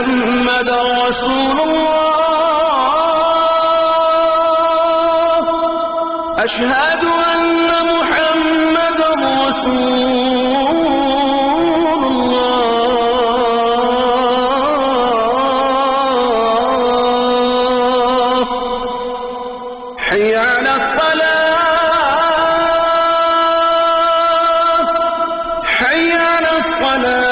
محمدا رسول اللہ اشہد ان محمدا رسول اللہ حي على الصلاة حي على الصلاة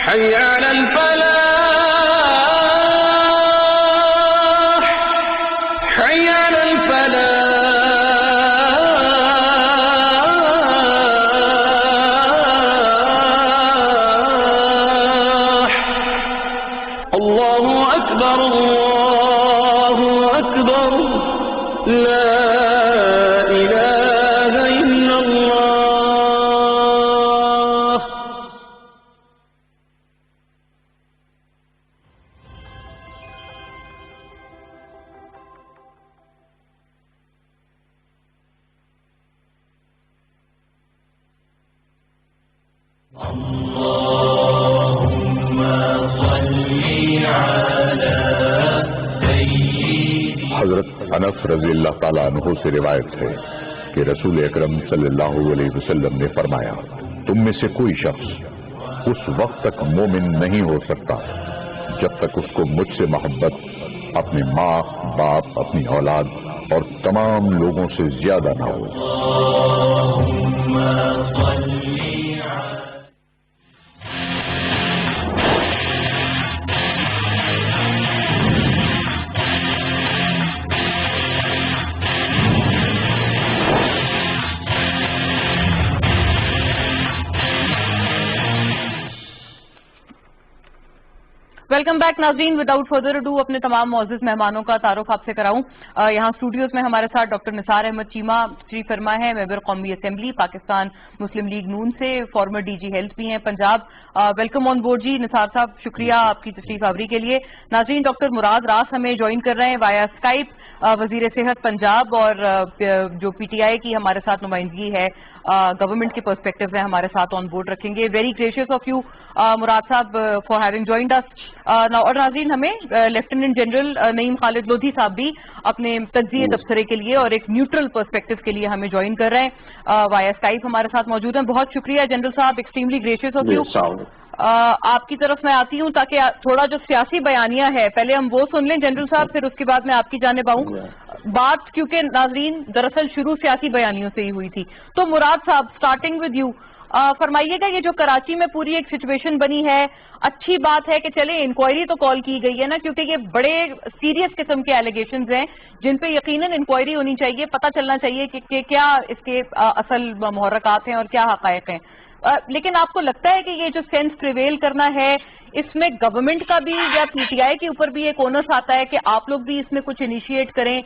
حي على الفلاح حي على الفلاح الله أكبر الله أكبر لا إله إلا الله حضرت انس رضی اللہ تعالیٰ عنہ سے روایت ہے کہ رسول اکرم صلی اللہ علیہ وسلم نے فرمایا، تم میں سے کوئی شخص اس وقت تک مومن نہیں ہو سکتا جب تک اس کو مجھ سے محبت اپنے ماں باپ اپنی اولاد اور تمام لوگوں سے زیادہ نہ ہو۔ ویلکم بیک ناظرین، وداؤٹ فردر اڈو اپنے تمام معزز مہمانوں کا تعارف آپ سے کراؤں۔ یہاں اسٹوڈیوز میں ہمارے ساتھ ڈاکٹر نثار احمد چیمہ تشریف فرما ہے، ممبر قومی اسمبلی پاکستان مسلم لیگ نون سے، فارمر ڈی جی ہیلتھ بھی ہیں پنجاب۔ ویلکم آن بورڈ جی نثار صاحب، شکریہ آپ کی تشریف آوری کے لیے۔ ناظرین، ڈاکٹر مراد راس ہمیں جوائن کر رہے ہیں وایا اسکائپ، وزیر صحت پنجاب، اور جو پی ٹی آئی کی ہمارے ساتھ نمائندگی ہے گورنمنٹ کے پرسپیکٹو میں ہمارے ساتھ آن بورڈ رکھیں گے۔ ویری گریشیس آف یو مراد صاحب فار ہیونگ جوائنڈ اس۔ اور ناظرین، ہمیں لیفٹیننٹ جنرل نعیم خالد لودھی صاحب بھی اپنے تجزیے تبصرے کے لیے اور ایک نیوٹرل پرسپیکٹو کے لیے ہمیں جوائن کر رہے ہیں، وایا اسکائپ ہمارے ساتھ موجود ہیں۔ بہت شکریہ جنرل صاحب، ایکسٹریملی گریشیس آف یو۔ آپ کی طرف میں آتی ہوں تاکہ تھوڑا جو سیاسی بیانیہ ہے پہلے ہم وہ سن لیں جنرل صاحب، پھر اس کے بعد میں آپ کی جانب آؤں۔ بات کیونکہ ناظرین دراصل شروع سیاسی بیانیوں سے ہی ہوئی تھی، تو مراد صاحب اسٹارٹنگ ود یو، فرمائیے گا یہ جو کراچی میں پوری ایک سچویشن بنی ہے، اچھی بات ہے کہ چلیں انکوائری تو کال کی گئی ہے نا، کیونکہ یہ بڑے سیریس قسم کے ایلیگیشنز ہیں جن پہ یقیناً انکوائری ہونی چاہیے، پتہ چلنا چاہیے کہ کیا اس کے اصل محرکات ہیں اور کیا حقائق ہیں۔ لیکن آپ کو لگتا ہے کہ یہ جو سینس پریویل کرنا ہے اس میں گورنمنٹ کا بھی یا پی ٹی آئی کے اوپر بھی ایک اونس آتا ہے کہ آپ لوگ بھی اس میں کچھ انیشیٹ کریں؟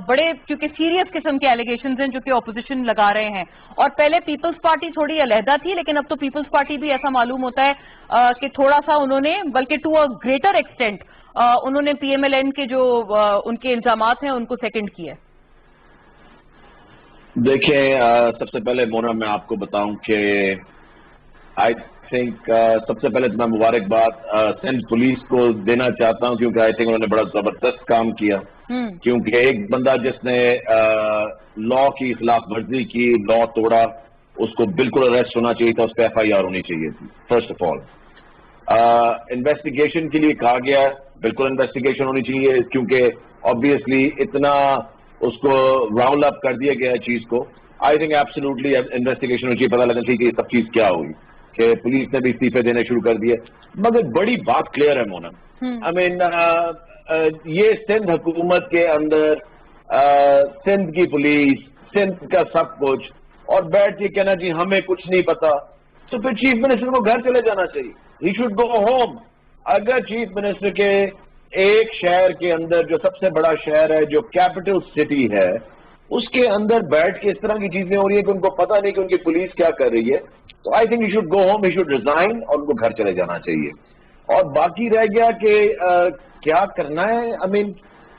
بڑے کیونکہ سیریس قسم کے ایلیگیشنز ہیں جو کہ اپوزیشن لگا رہے ہیں، اور پہلے پیپلز پارٹی تھوڑی علیحدہ تھی، لیکن اب تو پیپلز پارٹی بھی ایسا معلوم ہوتا ہے کہ تھوڑا سا انہوں نے، بلکہ ٹو اے گریٹر ایکسٹینٹ انہوں نے پی ایم ایل این کے جو ان کے الزامات ہیں ان کو سیکنڈ کیا ہے۔ دیکھیں، سب سے پہلے مونا میں آپ کو بتاؤں کہ آئی تھنک سب سے پہلے تو میں مبارکباد سندھ پولیس کو دینا چاہتا ہوں، کیونکہ آئی تھنک انہوں نے بڑا زبردست کام کیا، کیونکہ ایک بندہ جس نے لا کی خلاف ورزی کی، لا توڑا، اس کو بالکل اریسٹ ہونا چاہیے تھا، اس پہ ایف آئی آر ہونی چاہیے تھی۔ فرسٹ آف آل انویسٹیگیشن کے لیے کہا گیا، بالکل انویسٹیگیشن ہونی چاہیے، کیونکہ آبویسلی اتنا اس کو راؤنڈ اپ کر دیا گیا چیز کو۔ آئی تھنک ایبسولوٹلی انویسٹیگیشن ہونی چاہیے، پتہ لگنا چاہیے کہ یہ سب چیز کیا ہوئی، کہ پولیس نے بھی استعفے دینے شروع کر دیے۔ مگر بڑی بات کلیئر ہے مونا، آئی مین یہ سندھ حکومت کے اندر سندھ کی پولیس، سندھ کا سب کچھ، اور بیٹھ کے کہنا جی ہمیں کچھ نہیں پتا، تو پھر چیف منسٹر کو گھر چلے جانا چاہیے، ہی شوڈ گو ہوم۔ اگر چیف منسٹر کے ایک شہر کے اندر جو سب سے بڑا شہر ہے، جو کیپٹل سٹی ہے، اس کے اندر بیٹھ کے اس طرح کی چیزیں ہو رہی ہیں کہ ان کو پتا نہیں کہ ان کی پولیس کیا کر رہی ہے، تو I think he should go home, he should resign, اور ان کو گھر چلے جانا چاہیے۔ اور باقی رہ گیا کہ کیا کرنا ہے، آئی مین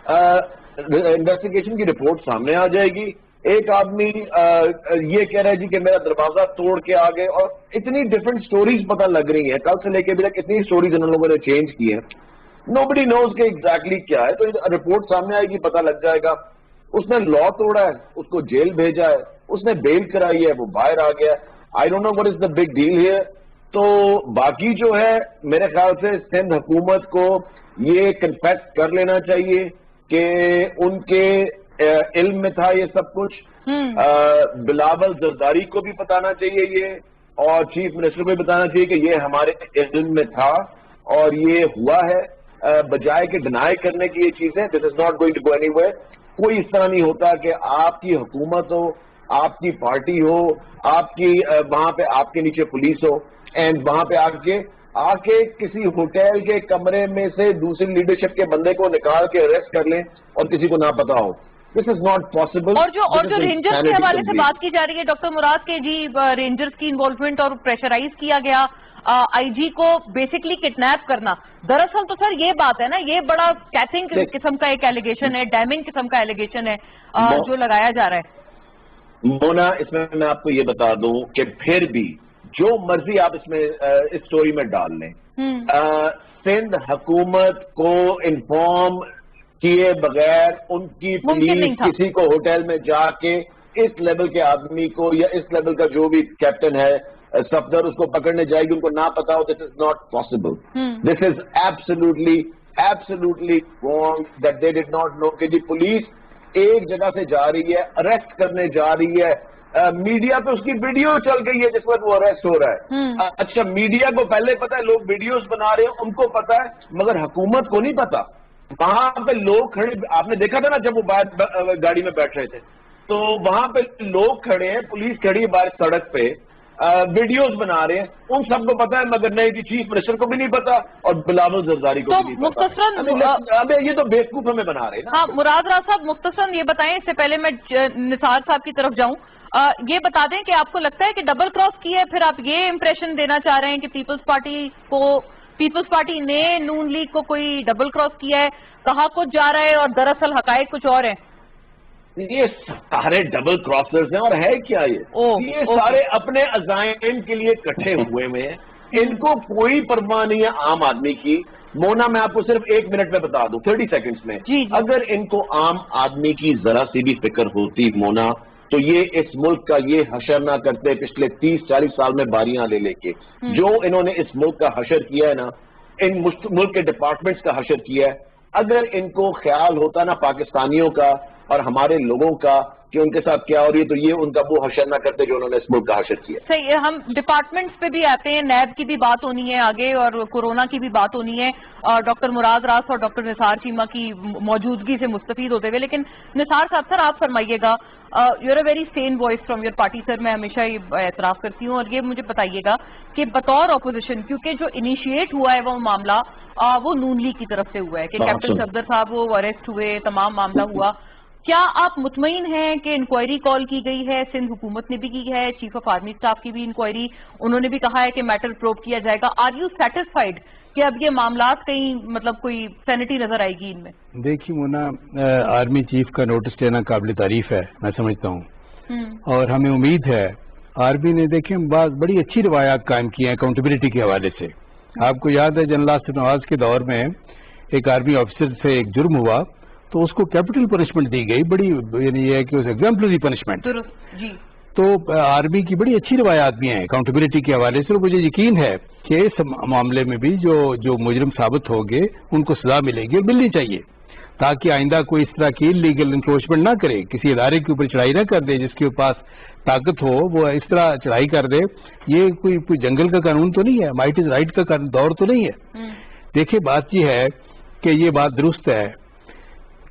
انویسٹیگیشن کی رپورٹ سامنے آ جائے گی، ایک آدمی یہ کہہ رہا ہے جی کہ میرا دروازہ توڑ کے آ گئے, اور اتنی ڈفرینٹ سٹوریز پتہ لگ رہی ہیں, کل سے لے کے ابھی تک اتنی سٹوریز ان لوگوں نے چینج کی ہیں, نوبڈی نوز کہ ایگزیکٹلی کیا ہے. تو رپورٹ سامنے آئے گی, پتہ لگ جائے گا. اس نے لا توڑا ہے, اس کو جیل بھیجا ہے, اس نے بیل کرائی ہے, وہ باہر آ گیا. I don't know what is the big deal here. تو باقی جو ہے میرے خیال سے سندھ حکومت کو یہ کنفیس کر لینا چاہیے کہ ان کے علم میں تھا یہ سب کچھ. بلاول زرداری کو بھی بتانا چاہیے یہ, اور چیف منسٹر کو بھی بتانا چاہیے کہ یہ ہمارے علم میں تھا اور یہ ہوا ہے, بجائے کہ ڈینائی کرنے کی یہ چیزیں. This is not going to go anywhere. کوئی اس طرح نہیں ہوتا کہ آپ کی حکومت ہو, آپ کی پارٹی ہو, آپ کی وہاں پہ آپ کے نیچے پولیس ہو, اینڈ وہاں پہ آ کے کسی ہوٹل کے کمرے میں سے دوسری لیڈرشپ کے بندے کو نکال کے اریسٹ کر لیں اور کسی کو نہ پتا ہو. This is not possible. اور جو رینجرز کے حوالے سے بات کی جا رہی ہے ڈاکٹر مراد کے جی رینجرز کی انوالومنٹ اور پریشرائز کیا گیا آئی جی کو بیسکلی کڈنیپ کرنا, دراصل تو سر یہ بات ہے نا, یہ بڑا کیتھنگ قسم کا ایک ایلیگیشن ہے, ڈیمنگ قسم کا ایلیگیشن ہے جو لگایا جا رہا ہے. مونا, اس میں آپ کو یہ بتا دوں کہ پھر بھی جو مرضی آپ اس میں اس سٹوری میں ڈال لیں, سندھ حکومت کو انفارم کیے بغیر ان کی پولیس کسی کو ہوٹل میں جا کے اس لیول کے آدمی کو یا اس لیول کا جو بھی کیپٹن ہے صفدر اس کو پکڑنے جائے گی, ان کو نہ پتا ہو. This is not possible. This is absolutely wrong that they did not know کہ جی پولیس ایک جگہ سے جا رہی ہے, اریسٹ کرنے جا رہی ہے. میڈیا پہ اس کی ویڈیو چل گئی ہے جس وقت وہ اریسٹ ہو رہا ہے. اچھا, میڈیا کو پہلے پتا ہے, لوگ ویڈیوز بنا رہے ہیں, ان کو پتا ہے, مگر حکومت کو نہیں پتا. وہاں پہ لوگ کھڑے, آپ نے دیکھا تھا نا جب وہ باہر گاڑی میں بیٹھ رہے تھے, تو وہاں پہ لوگ کھڑے ہیں, پولیس کھڑی ہے باہر سڑک پہ, ویڈیوز بنا رہے ہیں, ان سب کو پتا ہے, مگر نہیں جی چیف منسٹر کو بھی نہیں پتا اور بلاول زرداری کو بھی نہیں پتا. ابھی یہ تو بیوقوف ہمیں بنا رہے ہیں. ہاں, مراد راز صاحب مختصراً یہ بتائیں, اس سے پہلے میں نثار صاحب کی طرف جاؤں, یہ بتا دیں کہ آپ کو لگتا ہے کہ ڈبل کراس کی ہے, پھر آپ یہ امپریشن دینا چاہ رہے ہیں کہ پیپلز پارٹی نے نون لیگ کو کوئی ڈبل کراس کیا ہے, کہا کچھ جا رہا ہے اور دراصل حقائق کچھ اور ہیں. یہ سارے ڈبل کراسرز ہیں, اور ہے کیا یہ سارے اپنے عزائم کے لیے اکٹھے ہوئے میں ہیں. ان کو کوئی پرواہ نہیں ہے عام آدمی کی. مونا, میں آپ کو صرف 1 منٹ میں بتا دوں, 30 سیکنڈز میں, اگر ان کو عام آدمی کی ذرا سی بھی فکر ہوتی مونا, تو یہ اس ملک کا یہ حشر نہ کرتے پچھلے 30-40 سال میں باریاں لے کے. جو انہوں نے اس ملک کا حشر کیا ہے نا, ان ملک کے ڈپارٹمنٹس کا حشر کیا ہے, اگر ان کو خیال ہوتا نا پاکستانیوں کا اور ہمارے لوگوں کا کہ ان کے ساتھ کیا ہو رہی ہے, تو یہ ان کا وہ حشر نہ کرتے جو انہوں نے اس ملک کا حشر کیا. صحیح, ہم ڈپارٹمنٹس پہ بھی آتے ہیں, نیب کی بھی بات ہونی ہے آگے اور کورونا کی بھی بات ہونی ہے, ڈاکٹر مراد راز اور ڈاکٹر نثار چیمہ کی موجودگی سے مستفید ہوتے ہوئے. لیکن نثار صاحب سر آپ فرمائیے گا, you are a very sane voice from your party sir, میں ہمیشہ یہ اعتراف کرتی ہوں, اور یہ مجھے بتائیے گا کہ بطور اپوزیشن, کیونکہ جو انیشیٹ ہوا ہے وہ معاملہ وہ نون لیگ کی طرف سے ہوا ہے کہ کیپٹن صفدر صاحب وہ اریسٹ ہوئے, تمام معاملہ ہوا, کیا آپ مطمئن ہیں کہ انکوائری کال کی گئی ہے, سندھ حکومت نے بھی کی ہے, چیف آف آرمی اسٹاف کی بھی انکوائری, انہوں نے بھی کہا ہے کہ میٹر پروب کیا جائے گا, آر یو سیٹسفائیڈ کہ اب یہ معاملات کہیں مطلب کوئی سینٹی نظر آئے گی ان میں؟ دیکھیے مونا, آرمی چیف کا نوٹس لینا قابل تعریف ہے, میں سمجھتا ہوں, اور ہمیں امید ہے آرمی نے دیکھیں بعض بڑی اچھی روایات قائم کی ہیں اکاؤنٹیبلٹی کے حوالے سے. آپ کو یاد ہے جنرل آصف نواز کے دور میں ایک آرمی آفیسر سے ایک جرم ہوا تو اس کو کیپٹل پنشمنٹ دی گئی, بڑی یعنی یہ ہے کہ اس ایگزامپلری پنشمنٹ. تو آرمی کی بڑی اچھی روایات بھی ہیں اکاؤنٹیبلٹی کے حوالے سے, اور مجھے یقین ہے کہ اس معاملے میں بھی جو مجرم ثابت ہوگے ان کو سزا ملے گی اور ملنی چاہیے, تاکہ آئندہ کوئی اس طرح کی لیگل انکروچمنٹ نہ کرے, کسی ادارے کے اوپر چڑھائی نہ کر دے, جس کے پاس طاقت ہو وہ اس طرح چڑھائی کر دے. یہ کوئی جنگل کا قانون تو نہیں ہے, مائٹ از رائٹ کا دور تو نہیں ہے. دیکھیں بات یہ ہے کہ یہ بات درست ہے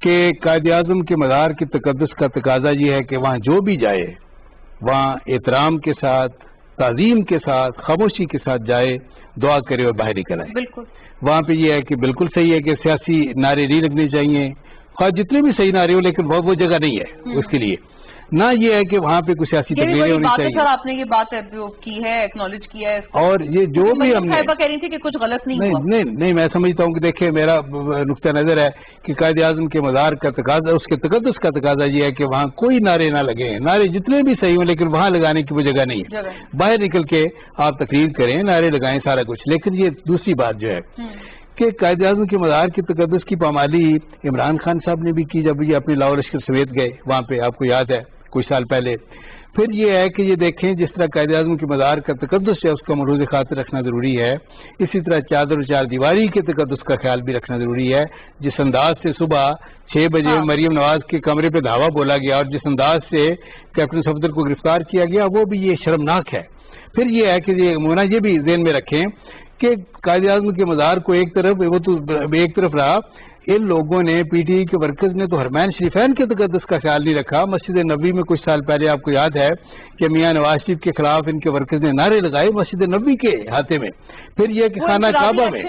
کہ قائد اعظم کے مزار کی تقدس کا تقاضا یہ ہے کہ وہاں جو بھی جائے وہاں احترام کے ساتھ, تعظیم کے ساتھ, خاموشی کے ساتھ جائے, دعا کرے اور باہر نکل آئے. بالکل وہاں پہ یہ ہے کہ بالکل صحیح ہے کہ سیاسی نعرے نہیں لگنے چاہیے, خواہ جتنے بھی صحیح نعرے ہو, لیکن وہ جگہ نہیں ہے اس کے لیے. نہ یہ ہے کہ وہاں پہ کچھ سیاسی یہ بھی تقریریں بڑی ہونی بات ہے چاہیے. سر، آپ نے یہ بات کی ہے، ایکنالج کیا ہے اس کو. اور یہ جو بھی ہم نے صاحبہ کہہ رہی تھی کہ کچھ غلط نہیں ہوا. نہیں میں سمجھتا ہوں کہ دیکھیں میرا نقطہ نظر ہے کہ قائد اعظم کے مزار کا تقاضا، اس کے تقدس کا تقاضا یہ ہے کہ وہاں کوئی نعرے نہ لگے. نعرے جتنے بھی صحیح ہوں لیکن وہاں لگانے کی وہ جگہ نہیں ہے. باہر نکل کے آپ تقریر کریں، نعرے لگائیں، سارا کچھ. لیکن یہ دوسری بات جو ہے کہ قائد اعظم کے مزار کی تقدس کی پامالی عمران خان صاحب نے بھی کی جب یہ اپنے لاہور لشکر سمیت گئے وہاں پہ، آپ کو یاد ہے کچھ سال پہلے. پھر یہ ہے کہ یہ دیکھیں جس طرح قائد اعظم کے مزار کا تقدس ہے اس کا ملحوظ خاطر رکھنا ضروری ہے، اسی طرح چادر و چار دیواری کے تقدس کا خیال بھی رکھنا ضروری ہے. جس انداز سے صبح 6 بجے مریم نواز کے کمرے پہ دھاوا بولا گیا اور جس انداز سے کیپٹن صفدر کو گرفتار کیا گیا وہ بھی یہ شرمناک ہے. پھر یہ ہے کہ یہ بھی ذہن میں رکھیں کہ قائد اعظم کے مزار کو ایک طرف رہا، ان لوگوں نے پی ٹی آئی کے ورکرز نے تو حرمین شریفین کے تقدس کا خیال نہیں رکھا. مسجد نبوی میں کچھ سال پہلے آپ کو یاد ہے کہ میاں نواز شریف کے خلاف ان کے ورکرز نے نعرے لگائے مسجد نبوی کے احاطے میں. پھر یہ کہ خانہ کعبہ میں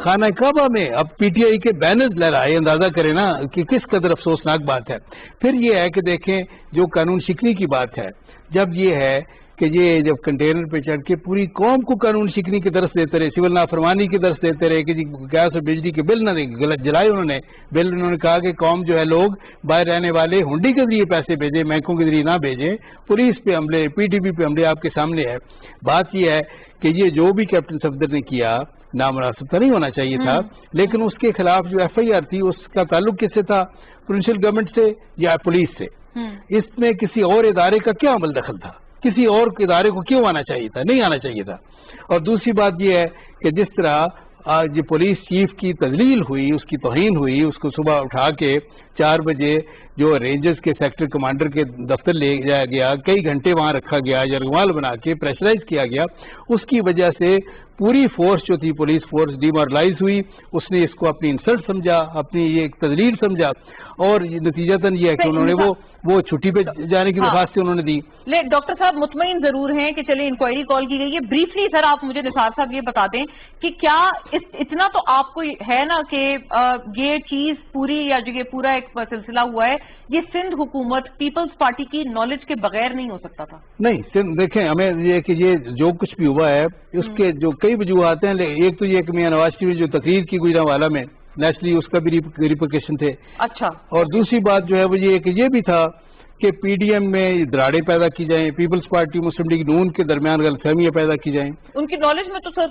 خانہ کعبہ میں اب پی ٹی آئی کے بینرز لہرائے، اندازہ کریں نا کہ کس قدر افسوسناک بات ہے. پھر یہ ہے کہ دیکھیں جو قانون شکنی کی بات ہے، جب یہ ہے کہ یہ جب کنٹینر پہ چڑھ کے پوری قوم کو قانون شکنی کے درس دیتے رہے، سول نافرمانی کے درس دیتے رہے کہ جی گیس اور بجلی کے بل نہ دیں، غلط جلائے انہوں نے بل. انہوں نے کہا کہ قوم جو ہے لوگ باہر رہنے والے ہنڈی کے ذریعے پیسے بھیجیں، بینکوں کے ذریعے نہ بھیجیں. پولیس پہ حملے، پی ٹی پی پہ حملے آپ کے سامنے ہے. بات یہ ہے کہ یہ جو بھی کیپٹن صفدر نے کیا نامناسب تو نہیں ہونا چاہیے تھا، لیکن اس کے خلاف جو ایف آئی آر تھی اس کا تعلق کس سے تھا؟ پروونشل گورنمنٹ سے یا پولیس سے؟ اس میں کسی اور ادارے کا کیا عمل دخل تھا؟ کسی اور ادارے کو کیوں آنا چاہیے تھا؟ نہیں آنا چاہیے تھا. اور دوسری بات یہ ہے کہ جس طرح آج پولیس چیف کی تذلیل ہوئی، اس کی توہین ہوئی، اس کو صبح اٹھا کے 4 بجے جو رینجرز کے سیکٹر کمانڈر کے دفتر لے جایا گیا، کئی گھنٹے وہاں رکھا گیا، یرغمال بنا کے پریشرائز کیا گیا، اس کی وجہ سے پوری فورس جو تھی پولیس فورس ڈیمورلائز ہوئی. اس نے اس کو اپنی انسلٹ سمجھا، اپنی یہ ایک تذلیل سمجھا، اور نتیجتاً یہ ہے کہ انہوں نے وہ چھٹی پہ جانے کی درخواست انہوں نے دی. ڈاکٹر صاحب مطمئن ضرور ہیں کہ چلے انکوائری کال کی گئی ہے. بریفلی سر آپ مجھے نثار صاحب یہ بتا دیں کہ کیا اتنا تو آپ کو ہے نا کہ یہ چیز پوری یا جو یہ پورا ایک سلسلہ ہوا ہے یہ سندھ حکومت پیپلز پارٹی کی نالج کے بغیر نہیں ہو سکتا تھا؟ نہیں دیکھیں ہمیں یہ کہ یہ جو کچھ بھی ہوا ہے اس کے جو کئی وجوہات ہیں. ایک تو یہ کہ میاں نواز شریف جو تقریر کی گجرانوالہ میں نیشنلی اس کا بھی ریپرکیشن تھے. اچھا. اور دوسری بات جو ہے وہ یہ کہ یہ بھی تھا کہ پی ڈی ایم میں دراڑے پیدا کی جائیں، پیپلز پارٹی مسلم لیگ نون کے درمیان غلط فہمیاں پیدا کی جائیں. ان کی نالج میں تو سر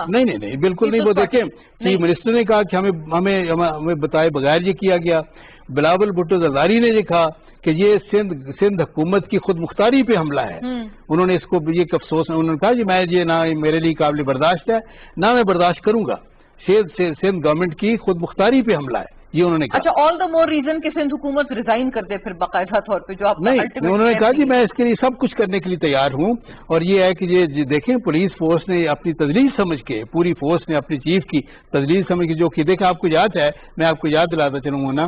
نہیں بالکل نہیں. وہ دیکھیں چیف منسٹر نے کہا کہ ہمیں بتائے بغیر یہ کیا گیا. بلاول بھٹو زرداری نے یہ کہا کہ یہ سندھ حکومت کی خود مختاری پہ حملہ ہے. انہوں نے اس کو یہ افسوس انہوں نے کہا کہ میں یہ نہ میرے لیے قابل برداشت ہے نہ میں برداشت کروں گا. سندھ گورنمنٹ کی خود مختاری پہ حملہ ہے یہ انہوں نے کہا. اچھا آل دا مور ریزن کہ سندھ حکومت ریزائن کر دے پھر باقاعدہ طور پہ جو آپ نہیں. انہوں نے کہا کہ میں اس کے لیے سب کچھ کرنے کے لیے تیار ہوں. اور یہ ہے کہ یہ دیکھیں پولیس فورس نے اپنی تذلیل سمجھ کے، پوری فورس نے اپنی چیف کی تذلیل سمجھ کے جو کہ دیکھیں آپ کو یاد ہے، میں آپ کو یاد دلاتا چلوں گا نا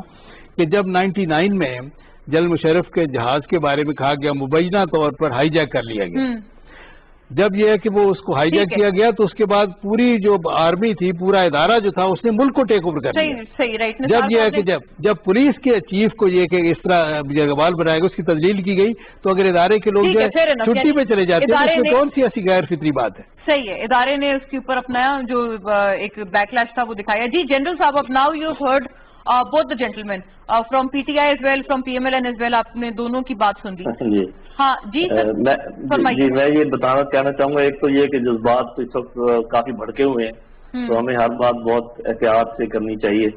کہ جب 99 میں جنرل مشرف کے جہاز کے بارے میں کہا گیا مبینہ طور پر ہائی جیک کر لیا گیا. جب یہ ہے کہ وہ اس کو ہائی جیک کیا گیا تو اس کے بعد پوری جو آرمی تھی، پورا ادارہ جو تھا اس نے ملک کو ٹیک اوور کر دیا. جب یہ ہے کہ جب پولیس کے چیف کو یہ کہ اس طرح جگوال بنائے گا اس کی تذلیل کی گئی تو اگر ادارے کے لوگ جو ہے چھٹی پہ چلے جاتے ہیں اس میں کون سی ایسی غیر فطری بات ہے؟ صحیح ہے. ادارے نے اس کے اوپر اپنا جو ایک بیک لیش تھا وہ دکھایا. جی جنرل صاحب اب now you heard both the gentlemen from PTI as well, from PMLN as well, آپ نے دونوں کی بات سن لی. ہاں جی جی میں یہ کہنا چاہوں گا، ایک تو یہ کہ جذبات اس وقت کافی بھڑکے ہوئے ہیں تو ہمیں ہر بات بہت احتیاط سے کرنی چاہیے.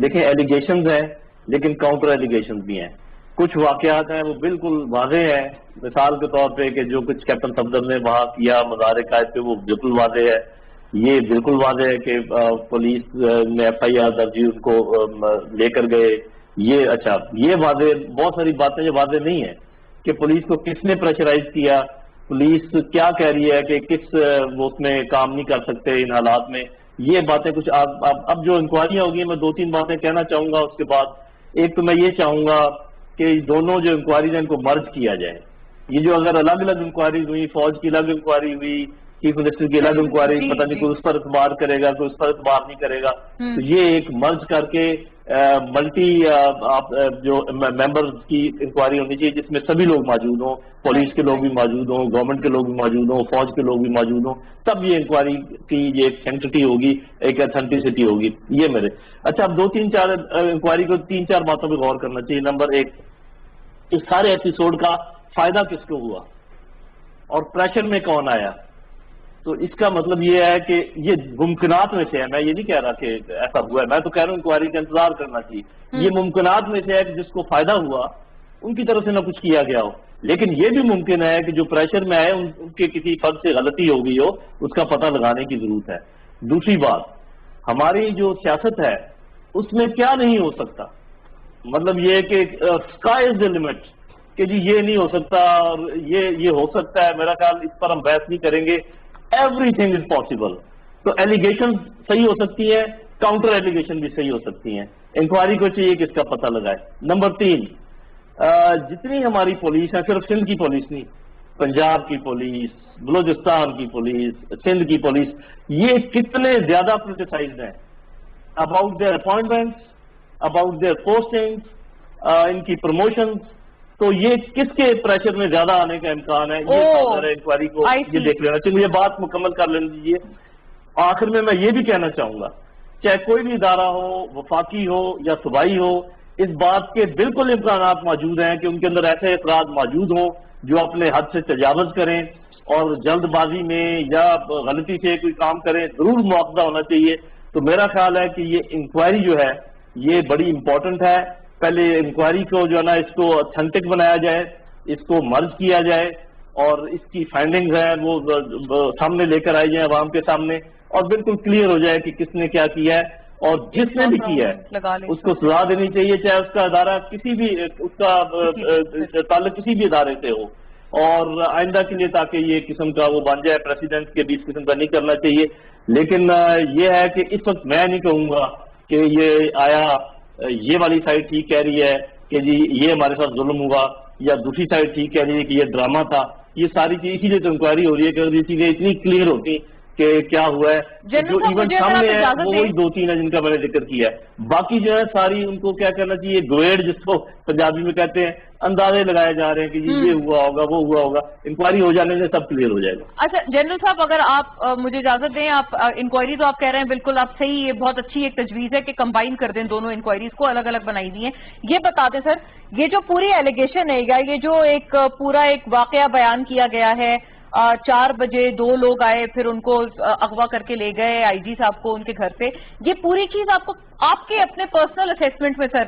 دیکھیں ایلیگیشنز ہیں لیکن کاؤنٹر ایلیگیشنز بھی ہیں. کچھ واقعات ہیں وہ بالکل واضح ہیں، مثال کے طور پہ کہ جو کچھ کیپٹن صفدر نے وہاں کیا مزار قائد پہ وہ بالکل واضح ہے. یہ بالکل واضح ہے کہ پولیس نے ایف آئی آر درجی ان کو لے کر گئے. یہ اچھا یہ واضح، بہت ساری باتیں جو واضح نہیں ہیں کہ پولیس کو کس نے پریشرائز کیا، پولیس کیا کہہ رہی ہے کہ کس وہ اس میں کام نہیں کر سکتے ان حالات میں. یہ باتیں کچھ اب جو انکوائریاں ہوگی میں 2-3 باتیں کہنا چاہوں گا. اس کے بعد ایک تو میں یہ چاہوں گا کہ دونوں جو انکوائریز ہیں ان کو مرج کیا جائے. یہ جو اگر الگ الگ انکوائریز ہوئی، فوج کی الگ انکوائری ہوئی، چیف منسٹر کی الگ انکوائری، پتہ نہیں کوئی اس پر اعتبار کرے گا، کوئی اس پر اعتبار نہیں کرے گا. تو یہ ایک مرج کر کے ملٹی جو ممبرز کی انکوائری ہونی چاہیے، جس میں سبھی لوگ موجود ہوں، پولیس کے لوگ بھی موجود ہوں، گورنمنٹ کے لوگ بھی موجود ہوں، فوج کے لوگ بھی موجود ہوں، تب یہ انکوائری کی یہ ایک سینکٹی ہوگی، ایک اتھینٹسٹی ہوگی. یہ میرے اچھا. اب 2-3-4 انکوائری کو 3-4 باتوں پہ غور کرنا چاہیے. نمبر 1، اس سارے ایپیسوڈ کا فائدہ کس کو ہوا اور پریشر میں کون آیا؟ تو اس کا مطلب یہ ہے کہ یہ ممکنات میں سے ہے. میں یہ نہیں کہہ رہا کہ ایسا ہوا ہے، میں تو کہہ رہا ہوں انکوائری کا انتظار کرنا چاہیے. یہ ممکنات میں سے ہے کہ جس کو فائدہ ہوا ان کی طرف سے نہ کچھ کیا گیا ہو، لیکن یہ بھی ممکن ہے کہ جو پریشر میں آئے ان کے کسی فرد سے غلطی ہو گئی ہو، اس کا پتہ لگانے کی ضرورت ہے. دوسری بات، ہماری جو سیاست ہے اس میں کیا نہیں ہو سکتا، مطلب یہ کہ اسکائی از دی لمٹ، کہ جی یہ نہیں ہو سکتا اور یہ ہو سکتا ہے. میرا خیال اس پر ہم بحث نہیں کریں گے. Every thing is possible. تو ایلیگیشن صحیح ہو سکتی ہے، کاؤنٹر ایلیگیشن بھی صحیح ہو سکتی ہیں. انکوائری کو چاہیے کہ اس کا پتہ لگائے. نمبر 3، جتنی ہماری پولیس ہے، صرف سندھ کی پولیس نہیں، پنجاب کی پولیس، بلوچستان کی پولیس، سندھ کی پولیس، یہ کتنے زیادہ پولیٹیسائزڈ ہیں about their appointments, about their postings, ان کی پروموشنز. تو یہ کس کے پریشر میں زیادہ آنے کا امکان ہے، یہ انکوائری کو یہ دیکھ لینا چاہیے. یہ بات مکمل کر لینا دیجیے. آخر میں یہ بھی کہنا چاہوں گا، چاہے کوئی بھی ادارہ ہو، وفاقی ہو یا صوبائی ہو، اس بات کے بالکل امکانات موجود ہیں کہ ان کے اندر ایسے افراد موجود ہوں جو اپنے حد سے تجاوز کریں اور جلد بازی میں یا غلطی سے کوئی کام کریں. ضرور مواخذہ ہونا چاہیے. تو میرا خیال ہے کہ یہ انکوائری جو ہے یہ بڑی امپورٹنٹ ہے. پہلے انکوائری کو جو ہے نا، اس کو اتھینٹک بنایا جائے، اس کو مرج کیا جائے اور اس کی فائنڈنگز ہیں وہ سامنے لے کر آئی جائیں عوام کے سامنے، اور بالکل کلیئر ہو جائے کہ کس نے کیا کیا ہے، اور جس نے بھی کیا ہے اس کو سزا دینی چاہیے، چاہے اس کا ادارہ کسی بھی، اس کا تعلق کسی بھی ادارے سے ہو. اور آئندہ کے لیے تاکہ یہ قسم کا وہ بن جائے پریسیڈنٹ کے بھی اس قسم کا نہیں کرنا چاہیے. لیکن یہ ہے کہ اس وقت میں نہیں کہوں گا کہ یہ آیا یہ والی سائڈ ٹھیک کہہ رہی ہے کہ جی یہ ہمارے ساتھ ظلم ہوا، یا دوسری سائڈ ٹھیک کہہ رہی ہے کہ یہ ڈرامہ تھا. یہ ساری چیز اسی لیے تو انکوائری ہو رہی ہے کہ اگر یہ چیزیں اتنی کلیئر ہوتی کہ کیا ہوا ہے. جو ایونٹ سامنے ہے وہ وہی 2-3 ہے جن کا میں نے ذکر کیا ہے. باقی جو ہے ساری ان کو کیا کرنا چاہیے، گویڈ جس کو پنجابی میں کہتے ہیں، اندازے لگائے جا رہے ہیں کہ جی یہ ہوا ہوگا وہ ہوا ہوگا. انکوائری ہو جانے سے سب کلیئر ہو جائے گا. اچھا جنرل صاحب، اگر آپ مجھے اجازت دیں، آپ انکوائری تو آپ کہہ رہے ہیں بالکل آپ صحیح، یہ بہت اچھی ایک تجویز ہے کہ کمبائن کر دیں دونوں انکوائریز کو، الگ الگ بنائی دی ہیں. یہ بتا دیں سر، یہ جو پوری ایلیگیشن ہے یا یہ جو ایک پورا ایک واقعہ بیان کیا گیا ہے، 4 بجے 2 لوگ آئے، پھر ان کو اغوا کر کے لے گئے آئی جی صاحب کو ان کے گھر سے، یہ پوری چیز آپ کو آپ کے اپنے پرسنل اسیسمنٹ میں سر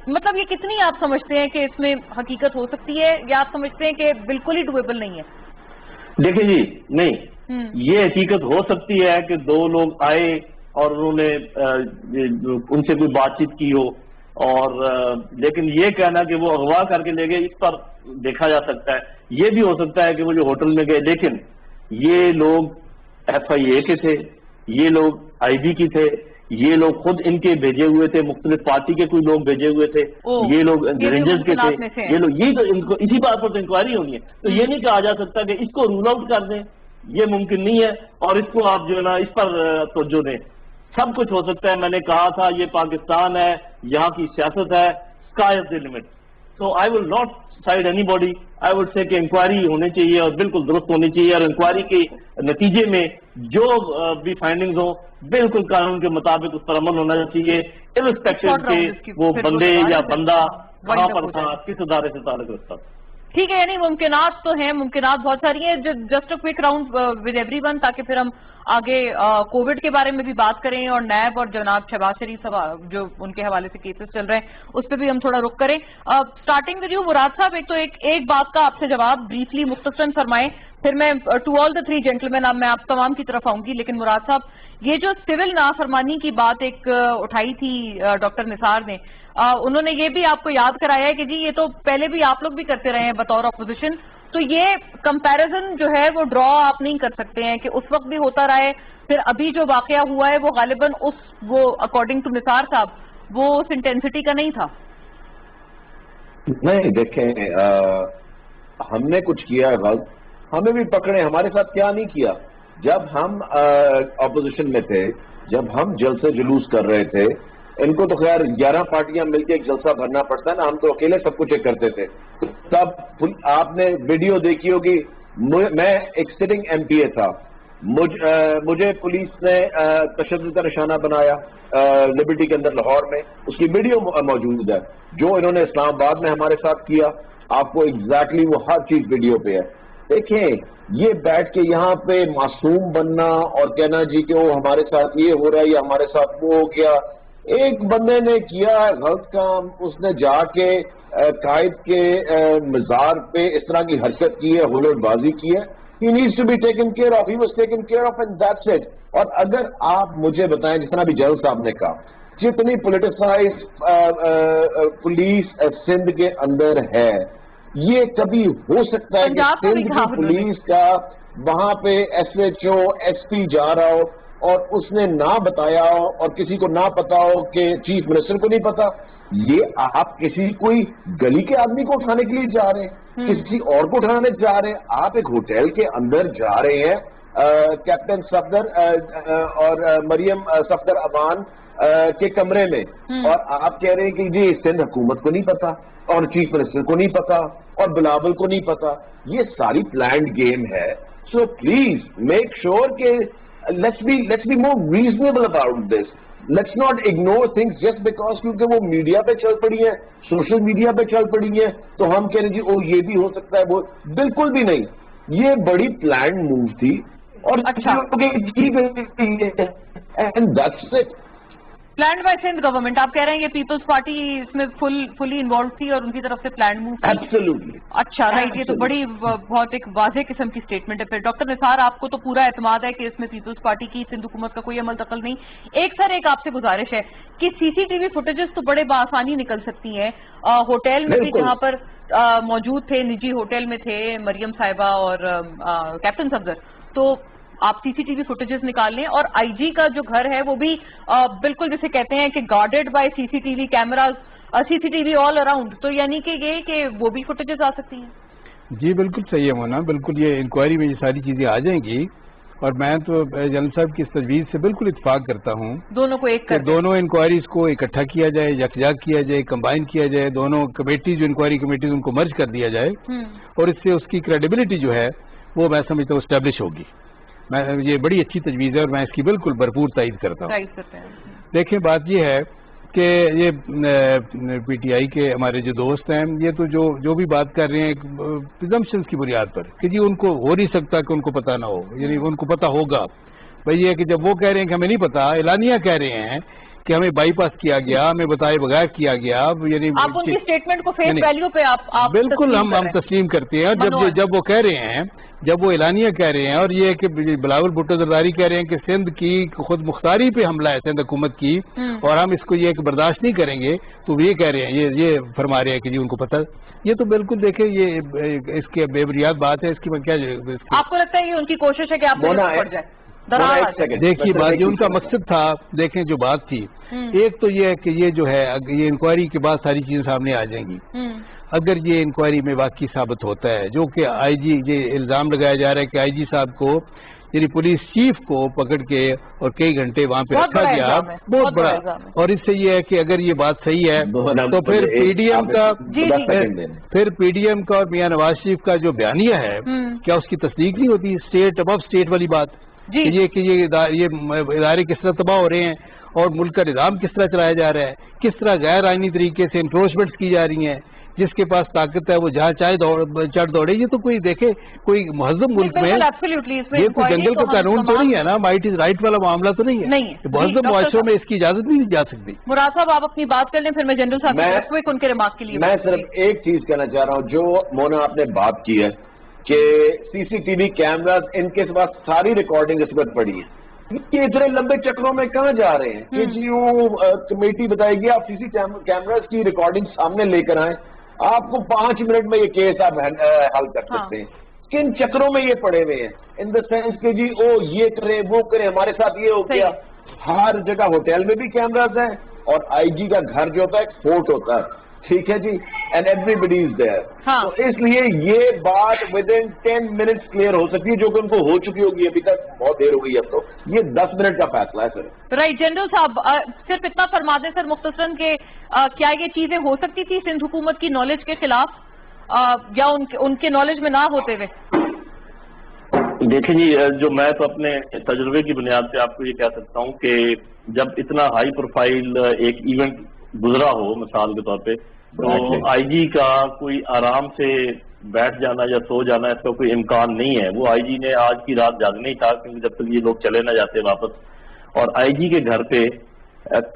مطلب یہ کتنی آپ سمجھتے ہیں کہ اس میں حقیقت ہو سکتی ہے، یا آپ سمجھتے ہیں کہ بالکل ہی ڈویبل نہیں ہے؟ دیکھیں جی، نہیں، یہ حقیقت ہو سکتی ہے کہ 2 لوگ آئے اور انہوں نے ان سے کوئی بات چیت کی ہو، اور لیکن یہ کہنا کہ وہ اغوا کر کے لے گئے، اس پر دیکھا جا سکتا ہے. یہ بھی ہو سکتا ہے کہ وہ جو ہوٹل میں گئے، لیکن یہ لوگ FIA کے تھے، یہ لوگ IB کی تھے، یہ لوگ خود ان کے بھیجے ہوئے تھے، مختلف پارٹی کے کوئی لوگ بھیجے ہوئے تھے، یہ لوگ رینجرز کے تھے، یہ لوگ، یہی تو ان کو اسی بات پر تو انکوائری ہونی ہے. تو یہ نہیں کہا جا سکتا کہ اس کو رول آؤٹ کر دیں، یہ ممکن نہیں ہے، اور اس کو آپ جو ہے نا اس پر توجہ دیں. سب کچھ ہو سکتا ہے. میں نے کہا تھا یہ پاکستان ہے، یہاں کی سیاست ہے، sky is the limit. So I will not side any body. I would say کہ انکوائری ہونی چاہیے اور بالکل درست ہونی چاہیے، اور انکوائری کے نتیجے میں جو بھی فائنڈنگز ہوں بالکل قانون کے مطابق اس پر عمل ہونا چاہیے، irrespective کہ وہ بندے یا بندہ کہاں پر تھا، کس ادارے سے تعلق رکھتا تھا. ٹھیک ہے، یعنی ممکنات تو ہیں، ممکنات بہت ساری ہیں. Just a quick round with every one, تاکہ پھر ہم آگے کووڈ کے بارے میں بھی بات کریں، اور نیب اور جناب شہباز شریف صاحب جو ان کے حوالے سے کیسز چل رہے ہیں اس پہ بھی ہم تھوڑا رخ کریں. اسٹارٹنگ ود یو مراد صاحب، ایک بات کا آپ سے جواب بریفلی مختصراً فرمائیں، پھر میں ٹو آل دا 3 جینٹلمین میں آپ تمام کی طرف آؤں گی. لیکن مراد صاحب، یہ جو سول نافرمانی کی بات ایک اٹھائی تھی ڈاکٹر نثار نے، انہوں نے یہ بھی آپ کو یاد کرایا ہے کہ جی یہ تو پہلے بھی آپ لوگ بھی کرتے رہے ہیں بطور اپوزیشن، تو یہ کمپیریزن جو ہے وہ ڈرا آپ نہیں کر سکتے ہیں کہ اس وقت بھی ہوتا رہا ہے، پھر ابھی جو واقعہ ہوا ہے وہ غالباً وہ اکارڈنگ ٹو نثار صاحب وہ اس انٹینسٹی کا نہیں تھا. نہیں دیکھیں، ہم نے کچھ کیا ہے غلط، ہمیں بھی پکڑے، ہمارے ساتھ کیا نہیں کیا. جب ہم اپوزیشن میں تھے، جب ہم جلسے جلوس کر رہے تھے، ان کو تو خیر 11 پارٹیاں مل کے ایک جلسہ بھرنا پڑتا ہے نا، ہم تو اکیلے سب کچھ کرتے تھے. تب آپ نے ویڈیو دیکھی ہوگی، میں ایک سٹنگ ایم پی اے تھا، مجھے پولیس نے تشدد کا نشانہ بنایا لبرٹی کے اندر لاہور میں، اس کی ویڈیو موجود ہے. جو انہوں نے اسلام آباد میں ہمارے ساتھ کیا، آپ کو ایگزیکٹلی وہ ہر چیز ویڈیو پہ ہے. دیکھیں، یہ بیٹھ کے یہاں پہ معصوم بننا اور کہنا جی کہ وہ ہمارے ساتھ یہ ہو رہا ہے یا ہمارے ساتھ وہ ہو گیا. ایک بندے نے کیا غلط کام، اس نے جا کے قائد کے مزار پہ اس طرح کی حرکت کی ہے، ہلڑ بازی کی ہے. He needs to be taken care of. He was taken care of and that's it. اور اگر آپ مجھے بتائیں، جس طرح بھی جل صاحب نے کہا، جتنی پولیٹیسائز پولیس سندھ کے اندر ہے، یہ کبھی ہو سکتا ہے کہ سندھ کی پولیس کا وہاں پہ S H O S P جا رہا ہو اور اس نے نہ بتایا ہو اور کسی کو نہ پتا ہو کہ چیف منسٹر کو نہیں پتا؟ یہ آپ کسی کوئی گلی کے آدمی کو اٹھانے کے لیے جا رہے ہیں، کسی اور کو اٹھانے جا رہے ہیں؟ آپ ایک ہوٹل کے اندر جا رہے ہیں، کیپٹن صفدر اور مریم صفدر امان کے کمرے میں، اور آپ کہہ رہے ہیں کہ جی سندھ حکومت کو نہیں پتا اور چیف منسٹر کو نہیں پتا اور بلاول کو نہیں پتا. یہ ساری پلانڈ گیم ہے. سو پلیز میک شیور کہ let's be more reasonable about this. Let's not ignore things just because کیونکہ وہ میڈیا پہ چل پڑی ہیں، سوشل میڈیا پہ چل پڑی ہیں، تو ہم کہہ رہے ہیں جی او یہ بھی ہو سکتا ہے. وہ بالکل بھی نہیں، یہ بڑی پلانڈ موو تھی اور and that's it. Planned by Sindh government, آپ کہہ رہے ہیں یہ پیپلز پارٹی اس میں فلی انوالو تھی اور ان کی طرف سے پلانڈ موو تھی؟ Absolutely. اچھا رائٹ، یہ تو بڑی بہت ایک واضح قسم کی اسٹیٹمنٹ ہے. پھر ڈاکٹر نثار، آپ کو تو پورا اعتماد ہے کہ اس میں پیپلز پارٹی کی سندھ حکومت کا کوئی عمل دخل نہیں. ایک آپ سے گزارش ہے کہ سی سی ٹی وی فوٹیجز تو بڑے بآسانی نکل سکتی ہیں. ہوٹل میں بھی جہاں پر موجود تھے، نجی ہوٹل میں تھے مریم صاحبہ اور کیپٹن صفدر، تو آپ سی سی ٹی وی فوٹیجز نکال لیں. اور آئی جی کا جو گھر ہے وہ بھی بالکل جسے کہتے ہیں کہ guarded by C C T V cameras, C C T V all around, تو یعنی کہ یہ کہ وہ بھی فوٹیجز آ سکتی ہیں. جی بالکل صحیح ہے مولانا، بالکل یہ انکوائری میں یہ ساری چیزیں آ جائیں گی. اور میں تو جنرل صاحب کی اس تجویز سے بالکل اتفاق کرتا ہوں، دونوں کو ایک کر دونوں انکوائریز کو اکٹھا کیا جائے، یکجا کیا جائے، کمبائن کیا جائے. دونوں کمیٹی جو انکوائری کمیٹیز ان کو مرج کر دیا جائے اور اس سے اس کی کریڈیبلٹی جو ہے وہ میں سمجھتا ہوں اسٹیبلش ہوگی. یہ بڑی اچھی تجویز ہے اور میں اس کی بالکل بھرپور تائید کرتا ہوں. دیکھیں بات یہ ہے کہ یہ پی ٹی آئی کے ہمارے جو دوست ہیں، یہ تو جو بھی بات کر رہے ہیں پرزمپشنز کی بنیاد پر کہ جی ان کو ہو نہیں سکتا کہ ان کو پتہ نہ ہو، یعنی ان کو پتہ ہوگا. بھائی یہ کہ جب وہ کہہ رہے ہیں کہ ہمیں نہیں پتا، اعلانیہ کہہ رہے ہیں کہ ہمیں بائی پاس کیا گیا، ہمیں بتائے بغیر کیا گیا، یعنی آپ ان کی اسٹیٹمنٹ کو فیس ویلیو پہ آپ بالکل ہم تسلیم کرتے ہیں. اور جب وہ کہہ رہے ہیں، جب وہ اعلانیہ کہہ رہے ہیں اور یہ کہ بلاول بھٹو زرداری کہہ رہے ہیں کہ سندھ کی خود مختاری پہ حملہ ہے سندھ حکومت کی اور ہم اس کو یہ کہ برداشت نہیں کریں گے، تو یہ کہہ رہے ہیں، یہ فرما رہے ہیں کہ جی ان کو پتہ. یہ تو بالکل دیکھیں یہ اس کے بے بنیاد بات ہے. اس کی میں کیا آپ کو لگتا ہے یہ ان کی کوشش ہے کہ آپ پڑ جائے؟ دیکھیے بات جو ان کا مقصد تھا، دیکھیں جو بات تھی، ایک تو یہ ہے کہ یہ جو ہے یہ انکوائری کے بعد ساری چیزیں سامنے آ جائیں گی. اگر یہ انکوائری میں واقعی ثابت ہوتا ہے، جو کہ آئی جی یہ الزام لگایا جا رہا ہے کہ آئی جی صاحب کو یعنی پولیس چیف کو پکڑ کے اور کئی گھنٹے وہاں پہ رکھا گیا، بہت بڑا. اور اس سے یہ ہے کہ اگر یہ بات صحیح ہے تو پھر پی ڈی ایم کا اور میاں نواز شریف کا جو بیانیہ ہے، کیا اس کی تصدیق نہیں ہوتی؟ اسٹیٹ ابو اسٹیٹ والی بات، یہ ادارے کس طرح تباہ ہو رہے ہیں اور ملک کا نظام کس طرح چلایا جا رہا ہے، کس طرح غیر آئینی طریقے سے انکروچمنٹس کی جا رہی ہیں. جس کے پاس طاقت ہے وہ جہاں چاہے چڑھ دوڑے. یہ تو کوئی دیکھے کوئی مہذب ملک میں یہ کوئی جنگل کا قانون تو نہیں ہے نا، مائٹ از رائٹ والا معاملہ تو نہیں ہے. مہذب معاشروں میں اس کی اجازت نہیں جا سکتی. مراد صاحب آپ اپنی بات کر لیں، پھر میں جنرل صاحب ان کے ریمارک کے لیے میں صرف ایک چیز کہنا چاہ رہا ہوں. جو مونا آپ نے بات کی ہے کہ سی سی ٹی وی کیمراز، ان کے پاس ساری ریکارڈنگ اس وقت پڑی ہے. یہ اتنے لمبے چکروں میں کہاں جا رہے ہیں کہ جی وہ کمیٹی بتائے گی آپ سی سی کیمراز کی ریکارڈنگ سامنے لے کر آئیں، آپ کو 5 منٹ میں یہ کیس آپ حل کر سکتے ہیں. کن چکروں میں یہ پڑے ہوئے ہیں؟ ان دا سینس کہ جی او یہ کریں وہ کریں، ہمارے ساتھ یہ ہو گیا. ہر جگہ ہوٹل میں بھی کیمراز ہیں اور آئی جی کا گھر جو ہوتا ہے ایک فورٹ ہوتا ہے. ٹھیک ہے جی, اینڈ ایوریبڈی از دیئر. ہاں. تو اس لیے یہ بات ود ان 10 منٹس کلیئر ہو سکتی ہے, جو کہ ان کو ہو چکی ہوگی ابھی تک, بہت دیر ہو گئی اب تو. یہ 10 منٹ کا فیصلہ ہے سر. رائٹ. جنرل صاحب صرف اتنا فرما دیں سر مختصراً کہ کیا یہ چیزیں ہو سکتی تھی سندھ حکومت کی نالج کے خلاف یا ان کے نالج میں نہ ہوتے ہوئے؟ دیکھیں جی, جو میں تو اپنے تجربے کی بنیاد پہ آپ کو یہ کہہ سکتا ہوں کہ جب اتنا ہائی پروفائل ایک ایونٹ گزرا ہو مثال کے طور پہ, تو آئی جی کا کوئی آرام سے بیٹھ جانا یا سو جانا اس کا کوئی امکان نہیں ہے. وہ آئی جی نے آج کی رات جاگنا ہی تھا, کیونکہ جب تک یہ لوگ چلے نہ جاتے واپس. اور آئی جی کے گھر پہ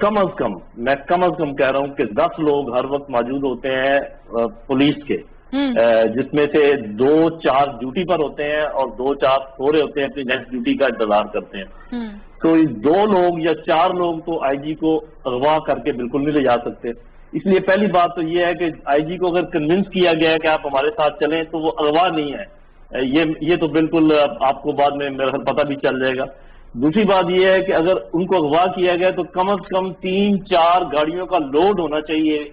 کم از کم, میں کم از کم کہہ رہا ہوں کہ 10 لوگ ہر وقت موجود ہوتے ہیں پولیس کے, جس میں سے 2-4 ڈیوٹی پر ہوتے ہیں اور 2-4 سو رہے ہوتے ہیں, اپنی نیکسٹ ڈیوٹی کا انتظار کرتے ہیں. تو 2 لوگ یا 4 لوگ تو آئی جی کو اغوا کر کے بالکل نہیں لے جا سکتے. اس لیے پہلی بات تو یہ ہے کہ آئی جی کو اگر کنونس کیا گیا ہے کہ آپ ہمارے ساتھ چلیں تو وہ اغوا نہیں ہے. یہ تو بالکل آپ کو بعد میں میرا پتہ بھی چل جائے گا. دوسری بات یہ ہے کہ اگر ان کو اغوا کیا گیا تو کم از کم 3-4 گاڑیوں کا لوڈ ہونا چاہیے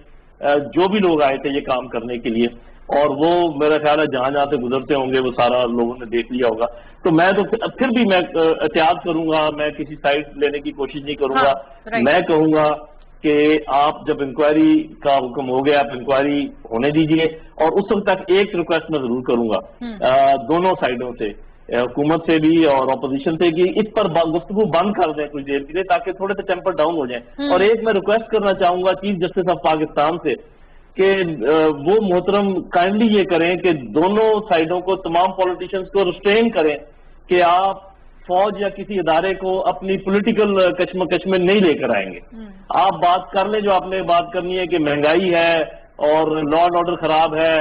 جو بھی لوگ آئے تھے یہ کام کرنے کے لیے, اور وہ میرا خیال ہے جہاں جہاں سے گزرتے ہوں گے وہ سارا لوگوں نے دیکھ لیا ہوگا. تو میں تو پھر بھی میں احتیاط کروں گا, میں کسی سائڈ لینے کی کوشش نہیں کروں گا. میں کہوں گا کہ آپ جب انکوائری کا حکم ہو گیا آپ انکوائری ہونے دیجئے, اور اس وقت تک ایک ریکویسٹ میں ضرور کروں گا دونوں سائڈوں سے, حکومت سے بھی اور اپوزیشن سے, کہ اس پر گفتگو بند کر دیں کچھ دیر کے لیے تاکہ تھوڑے سے ٹیمپر ڈاؤن ہو جائیں. اور ایک میں ریکویسٹ کرنا چاہوں گا چیف جسٹس آف پاکستان سے کہ وہ محترم کائنڈلی یہ کریں کہ دونوں سائڈوں کو, تمام پولیٹیشنز کو ریسٹرین کریں کہ آپ فوج یا کسی ادارے کو اپنی پولیٹیکل کشمکش میں نہیں لے کر آئیں گے. آپ بات کر لیں جو آپ نے بات کرنی ہے کہ مہنگائی ہے اور لا اینڈ آرڈر خراب ہے,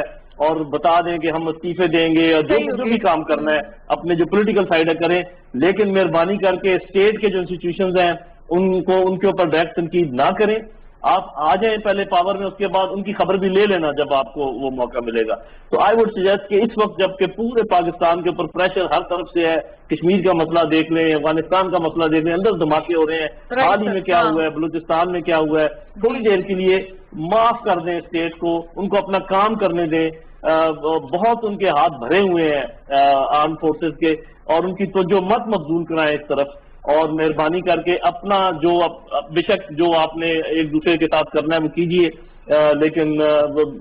اور بتا دیں کہ ہم استعفے دیں گے, اور جو بھی کام کرنا ہے اپنے جو پولیٹیکل سائڈ ہے کریں, لیکن مہربانی کر کے اسٹیٹ کے جو انسٹیٹیوشنز ہیں ان کے اوپر ڈائریکٹ تنقید نہ کریں. آپ آ جائیں پہلے پاور میں, اس کے بعد ان کی خبر بھی لے لینا جب آپ کو وہ موقع ملے گا. تو آئی وڈ سجیسٹ کہ اس وقت جب کہ پورے پاکستان کے اوپر پریشر ہر طرف سے ہے, کشمیر کا مسئلہ دیکھ لیں, افغانستان کا مسئلہ دیکھ لیں, اندر دھماکے ہو رہے ہیں, حال ہی میں کیا ہوا ہے, بلوچستان میں کیا ہوا ہے, تھوڑی دیر کے لیے معاف کر دیں اسٹیٹ کو, ان کو اپنا کام کرنے دیں. بہت ان کے ہاتھ بھرے ہوئے ہیں آرم فورسز کے, اور ان کی توجہ مت مبذول کرائیں اس طرف, اور مہربانی کر کے اپنا جو بے شک جو آپ نے ایک دوسرے کے ساتھ کرنا ہے وہ کیجئے, لیکن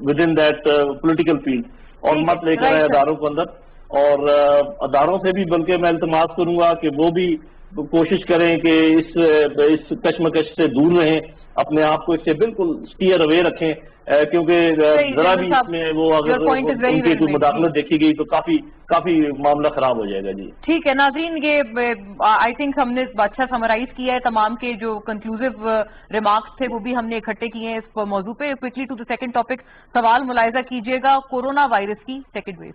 with in that political field, اور مت لے کر آئے اداروں کو اندر. اور اداروں سے بھی بلکہ میں التماس کروں گا کہ وہ بھی کوشش کریں کہ اس کشمکش سے دور رہیں, اپنے آپ کو اس سے بالکل اسٹیئر اوے رکھیں, کیونکہ ذرا بھی اس میں وہ اگر ان کی کوئی مداخلت دیکھی گئی تو کافی معاملہ خراب ہو جائے گا. جی ٹھیک ہے ناظرین, یہ آئی تھنک ہم نے اچھا سمرائز کیا ہے, تمام کے جو کنکلوزیو ریمارکس تھے وہ بھی ہم نے اکٹھے کیے ہیں اس موضوع پہ. Quickly to the second topic, سوال ملاحظہ کیجیے گا, کورونا وائرس کی سیکنڈ ویو.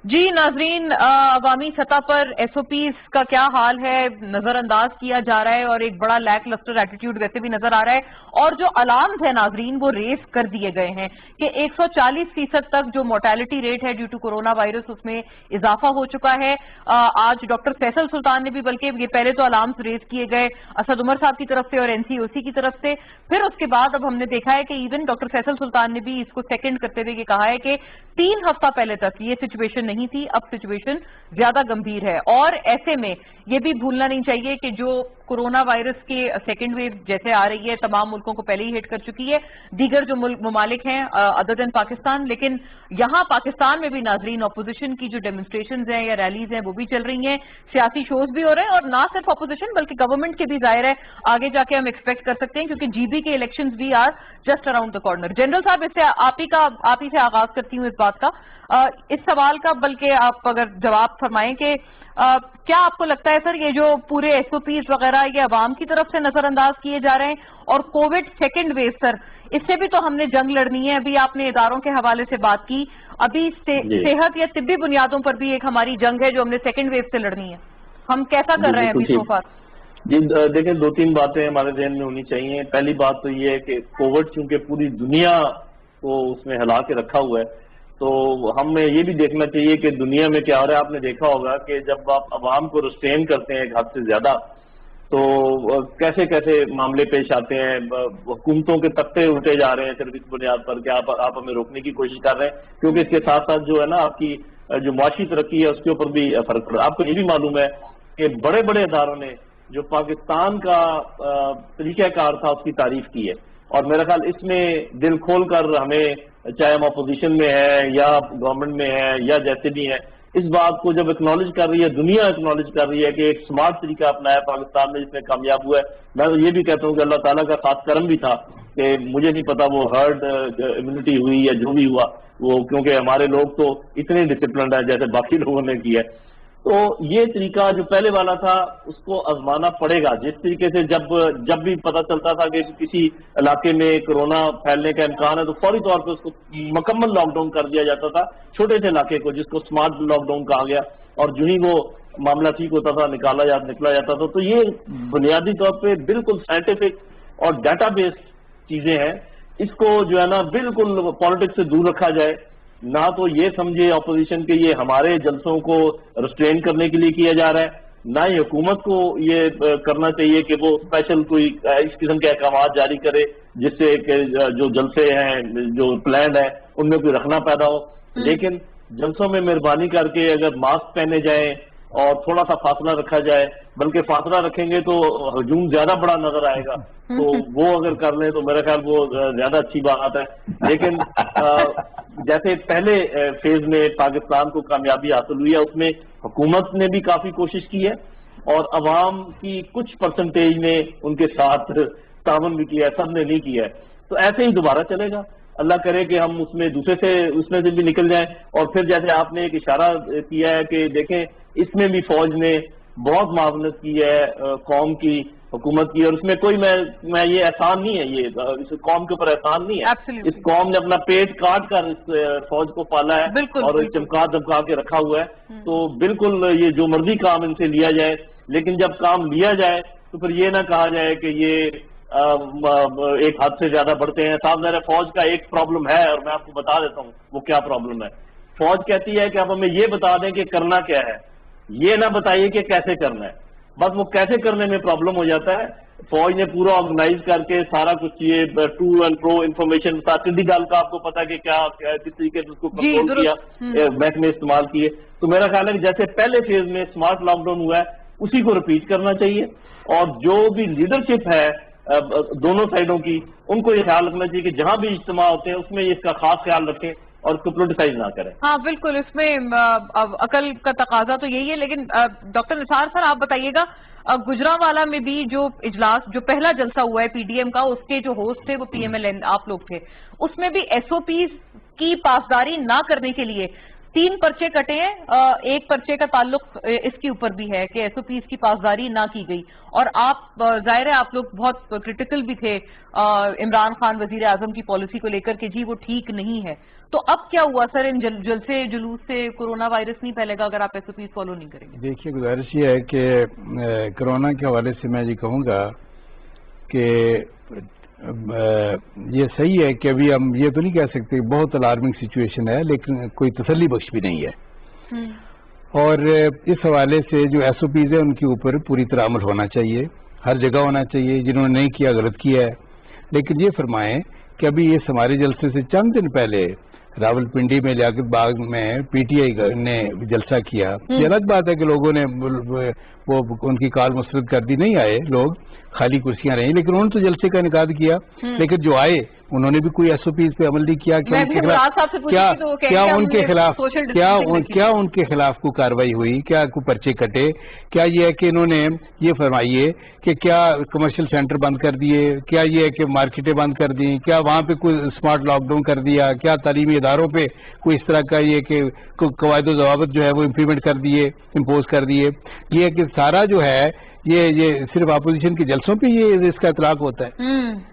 جی ناظرین, عوامی سطح پر ایس او پیز کا کیا حال ہے, نظر انداز کیا جا رہا ہے, اور ایک بڑا لیک لسٹر ایٹیٹیوڈ ویسے بھی نظر آ رہا ہے, اور جو الارمز ہیں ناظرین وہ ریز کر دیے گئے ہیں کہ 140% تک جو مورٹیلٹی ریٹ ہے ڈیو ٹو کورونا وائرس اس میں اضافہ ہو چکا ہے. آج ڈاکٹر فیصل سلطان نے بھی, بلکہ یہ پہلے تو الارمز ریز کیے گئے اسد عمر صاحب کی طرف سے اور این سی او سی کی طرف سے, پھر اس کے بعد اب ہم نے دیکھا ہے کہ ایون ڈاکٹر فیصل سلطان نے بھی اس کو سیکنڈ کرتے ہوئے یہ کہا ہے کہ 3 ہفتہ پہلے تک یہ سچویشن نہیں تھی, اب سچویشن زیادہ گمبھیر ہے. اور ایسے میں یہ بھی بھولنا نہیں چاہیے کہ جو کورونا وائرس کے سیکنڈ ویو جیسے آ رہی ہے تمام ملکوں کو پہلے ہی ہٹ کر چکی ہے, دیگر جو ممالک ہیں ادر دین پاکستان, لیکن یہاں پاکستان میں بھی ناظرین اپوزیشن کی جو ڈیمونسٹریشنز ہیں یا ریلیز ہیں وہ بھی چل رہی ہیں, سیاسی شوز بھی ہو رہے ہیں, اور نہ صرف اپوزیشن بلکہ گورنمنٹ کے بھی ظاہر ہے آگے جا کے ہم ایکسپیکٹ کر سکتے ہیں, کیونکہ جی بی کے الیکشنز بھی are just around the corner. General صاحب, اس سے آپ ہی سے آغاز کرتی ہوں اس بات کا, اس سوال کا, بلکہ آپ اگر جواب فرمائیں کہ کیا آپ کو لگتا ہے سر یہ جو پورے ایس او پیز وغیرہ یہ عوام کی طرف سے نظر انداز کیے جا رہے ہیں, اور کووڈ سیکنڈ ویو سر اس سے بھی تو ہم نے جنگ لڑنی ہے. ابھی آپ نے اداروں کے حوالے سے بات کی, ابھی صحت یا طبی بنیادوں پر بھی ایک ہماری جنگ ہے جو ہم نے سیکنڈ ویو سے لڑنی ہے, ہم کیسا کر رہے ہیں ابھی سو فار؟ جی دیکھیں 2-3 باتیں ہمارے ذہن میں ہونی چاہیے. پہلی بات تو یہ ہے کہ کووڈ چونکہ پوری دنیا کو اس میں ہلا کے رکھا ہوا ہے تو ہمیں یہ بھی دیکھنا چاہیے کہ دنیا میں کیا ہو رہا ہے. آپ نے دیکھا ہوگا کہ جب آپ عوام کو ریسٹرین کرتے ہیں ایک حد سے زیادہ تو کیسے کیسے معاملے پیش آتے ہیں. حکومتوں کے تختے اٹھے جا رہے ہیں صرف اس بنیاد پر کہ آپ ہمیں روکنے کی کوشش کر رہے ہیں, کیونکہ اس کے ساتھ ساتھ جو ہے نا آپ کی جو معاشی ترقی ہے اس کے اوپر بھی فرق پڑا. آپ کو یہ بھی معلوم ہے کہ بڑے بڑے اداروں نے جو پاکستان کا طریقہ کار تھا اس کی تعریف کی ہے, اور میرا خیال اس میں دل کھول کر ہمیں, چاہے ہم اپوزیشن میں ہیں یا گورنمنٹ میں ہیں یا جیسے بھی ہیں, اس بات کو جب اکنالج کر رہی ہے, دنیا اکنالج کر رہی ہے کہ ایک سمارٹ طریقہ اپنایا پاکستان میں جس میں کامیاب ہوا ہے. میں تو یہ بھی کہتا ہوں کہ اللہ تعالیٰ کا خاص کرم بھی تھا کہ مجھے نہیں پتا وہ ہرڈ امیونٹی ہوئی یا جو بھی ہوا وہ, کیونکہ ہمارے لوگ تو اتنے ڈسپلنڈ ہیں جیسے باقی لوگوں نے کیا ہے. تو یہ طریقہ جو پہلے والا تھا اس کو آزمانا پڑے گا. جس طریقے سے جب بھی پتہ چلتا تھا کہ کسی علاقے میں کورونا پھیلنے کا امکان ہے تو فوری طور پہ اس کو مکمل لاک ڈاؤن کر دیا جاتا تھا چھوٹے سے علاقے کو, جس کو سمارٹ لاک ڈاؤن کہا گیا, اور جو ہی وہ معاملہ ٹھیک ہوتا تھا نکلا جاتا تھا. تو یہ بنیادی طور پہ بالکل سائنٹیفک اور ڈیٹا بیس چیزیں ہیں. اس کو جو ہے نا بالکل پالیٹکس سے دور رکھا جائے. نہ تو یہ سمجھے اپوزیشن کے یہ ہمارے جلسوں کو ریسٹرین کرنے کے لیے کیا جا رہا ہے, نہ ہی حکومت کو یہ کرنا چاہیے کہ وہ اسپیشل کوئی اس قسم کے احکامات جاری کرے جس سے کہ جو جلسے ہیں جو پلانڈ ہیں ان میں کوئی رکھنا پیدا ہو. لیکن جلسوں میں مہربانی کر کے اگر ماسک پہنے جائیں اور تھوڑا سا فاصلہ رکھا جائے, بلکہ فاصلہ رکھیں گے تو ہجوم زیادہ بڑا نظر آئے گا, تو وہ اگر کر لیں تو میرا خیال وہ زیادہ اچھی بات ہے. لیکن جیسے پہلے فیز میں پاکستان کو کامیابی حاصل ہوئی ہے اس میں حکومت نے بھی کافی کوشش کی ہے اور عوام کی کچھ پرسنٹیج نے ان کے ساتھ تعاون بھی کیا ہے, سب نے نہیں کیا ہے. تو ایسے ہی دوبارہ چلے گا. اللہ کرے کہ ہم اس میں سے بھی نکل جائیں. اور پھر جیسے آپ نے ایک اشارہ کیا ہے کہ دیکھیں اس میں بھی فوج نے بہت معاونت کی ہے قوم کی, حکومت کی, اور اس میں کوئی میں یہ احسان نہیں ہے, یہ اس قوم کے اوپر احسان نہیں ہے. اس قوم نے اپنا پیٹ کاٹ کر اس فوج کو پالا ہے اور چمکا دمکا کے رکھا ہوا ہے. تو بالکل یہ جو مرضی کام ان سے لیا جائے, لیکن جب کام لیا جائے تو پھر یہ نہ کہا جائے کہ یہ ایک حد سے زیادہ بڑھتے ہیں. صاحب ذرا فوج کا ایک پرابلم ہے اور میں آپ کو بتا دیتا ہوں وہ کیا پرابلم ہے. فوج کہتی ہے کہ آپ ہمیں یہ بتا دیں کہ کرنا کیا ہے, یہ نہ بتائیے کہ کیسے کرنا ہے. بس وہ کیسے کرنے میں پرابلم ہو جاتا ہے. فوج نے پورا آرگنائز کر کے سارا کچھ یہ ٹو اینڈ پرو انفارمیشن سیدھی گال کا آپ کو پتا کہ کیا کس طریقے سے اس کو کنٹرول کیا, محکمے استعمال کیے. تو میرا خیال ہے کہ جیسے پہلے فیز میں اسمارٹ لاک ڈاؤن ہوا ہے اسی کو ریپیٹ کرنا چاہیے, اور جو بھی لیڈرشپ ہے دونوں سائڈوں کی ان کو یہ خیال رکھنا چاہیے کہ جہاں بھی اجتماع ہوتے ہیں اس میں اس کا خاص خیال رکھیں اور اس کو پولیٹیسائز نہ کریں. ہاں بالکل, اس میں عقل کا تقاضا تو یہی ہے. لیکن ڈاکٹر نثار سر آپ بتائیے گا, گجرانوالہ میں بھی جو اجلاس جو پہلا جلسہ ہوا ہے پی ڈی ایم کا, اس کے جو ہوسٹ تھے وہ پی ایم ایل این آپ لوگ تھے, اس میں بھی ایس او پیز کی پاسداری نہ کرنے کے لیے 3 پرچے کٹے ہیں. ایک پرچے کا تعلق اس کے اوپر بھی ہے کہ ایس او پیز کی پاسداری نہ کی گئی, اور آپ ظاہر ہے آپ لوگ بہت کرٹیکل بھی تھے عمران خان وزیر اعظم کی پالیسی کو لے کر کہ جی وہ ٹھیک نہیں ہے. تو اب کیا ہوا سر, ان جلسے جلوس سے کورونا وائرس نہیں پھیلے گا اگر آپ ایس او پیز فالو نہیں کریں گے؟ دیکھیے گزارش یہ ہے کہ کورونا کے حوالے سے میں یہ کہوں گا کہ یہ صحیح ہے کہ ابھی ہم یہ تو نہیں کہہ سکتے بہت الارمنگ سچویشن ہے, لیکن کوئی تسلی بخش بھی نہیں ہے. اور اس حوالے سے جو ایس او پیز ہے ان کے اوپر پوری طرح عمل ہونا چاہیے, ہر جگہ ہونا چاہیے. جنہوں نے نہیں کیا غلط کیا ہے. لیکن یہ فرمائیں کہ ابھی اس ہمارے جلسے سے چند دن پہلے راولپنڈی میں لیاقت باغ میں پی ٹی آئی نے جلسہ کیا. یہ الگ بات ہے کہ لوگوں نے وہ ان کی کال مسترد کر دی, نہیں آئے لوگ, خالی کرسیاں رہیں, لیکن انہوں نے تو جلسے کا انعقاد کیا. لیکن جو آئے انہوں نے بھی کوئی ایس او پیز پہ عمل نہیں کیا. کیا ان کے خلاف کوئی کاروائی ہوئی, کیا کوئی پرچے کٹے؟ کیا یہ ہے کہ انہوں نے یہ فرمائیے کہ کیا کمرشل سینٹر بند کر دیے, کیا یہ ہے کہ مارکیٹیں بند کر دیں, کیا وہاں پہ کوئی اسمارٹ لاک ڈاؤن کر دیا, کیا تعلیمی اداروں پہ کوئی اس طرح کا یہ کہ قواعد و ضوابط جو ہے وہ امپلیمنٹ کر دیے, امپوز کر دیے؟ یہ ہے کہ سارا جو ہے یہ صرف اپوزیشن کے جلسوں پہ یہ اس کا اطلاق ہوتا ہے.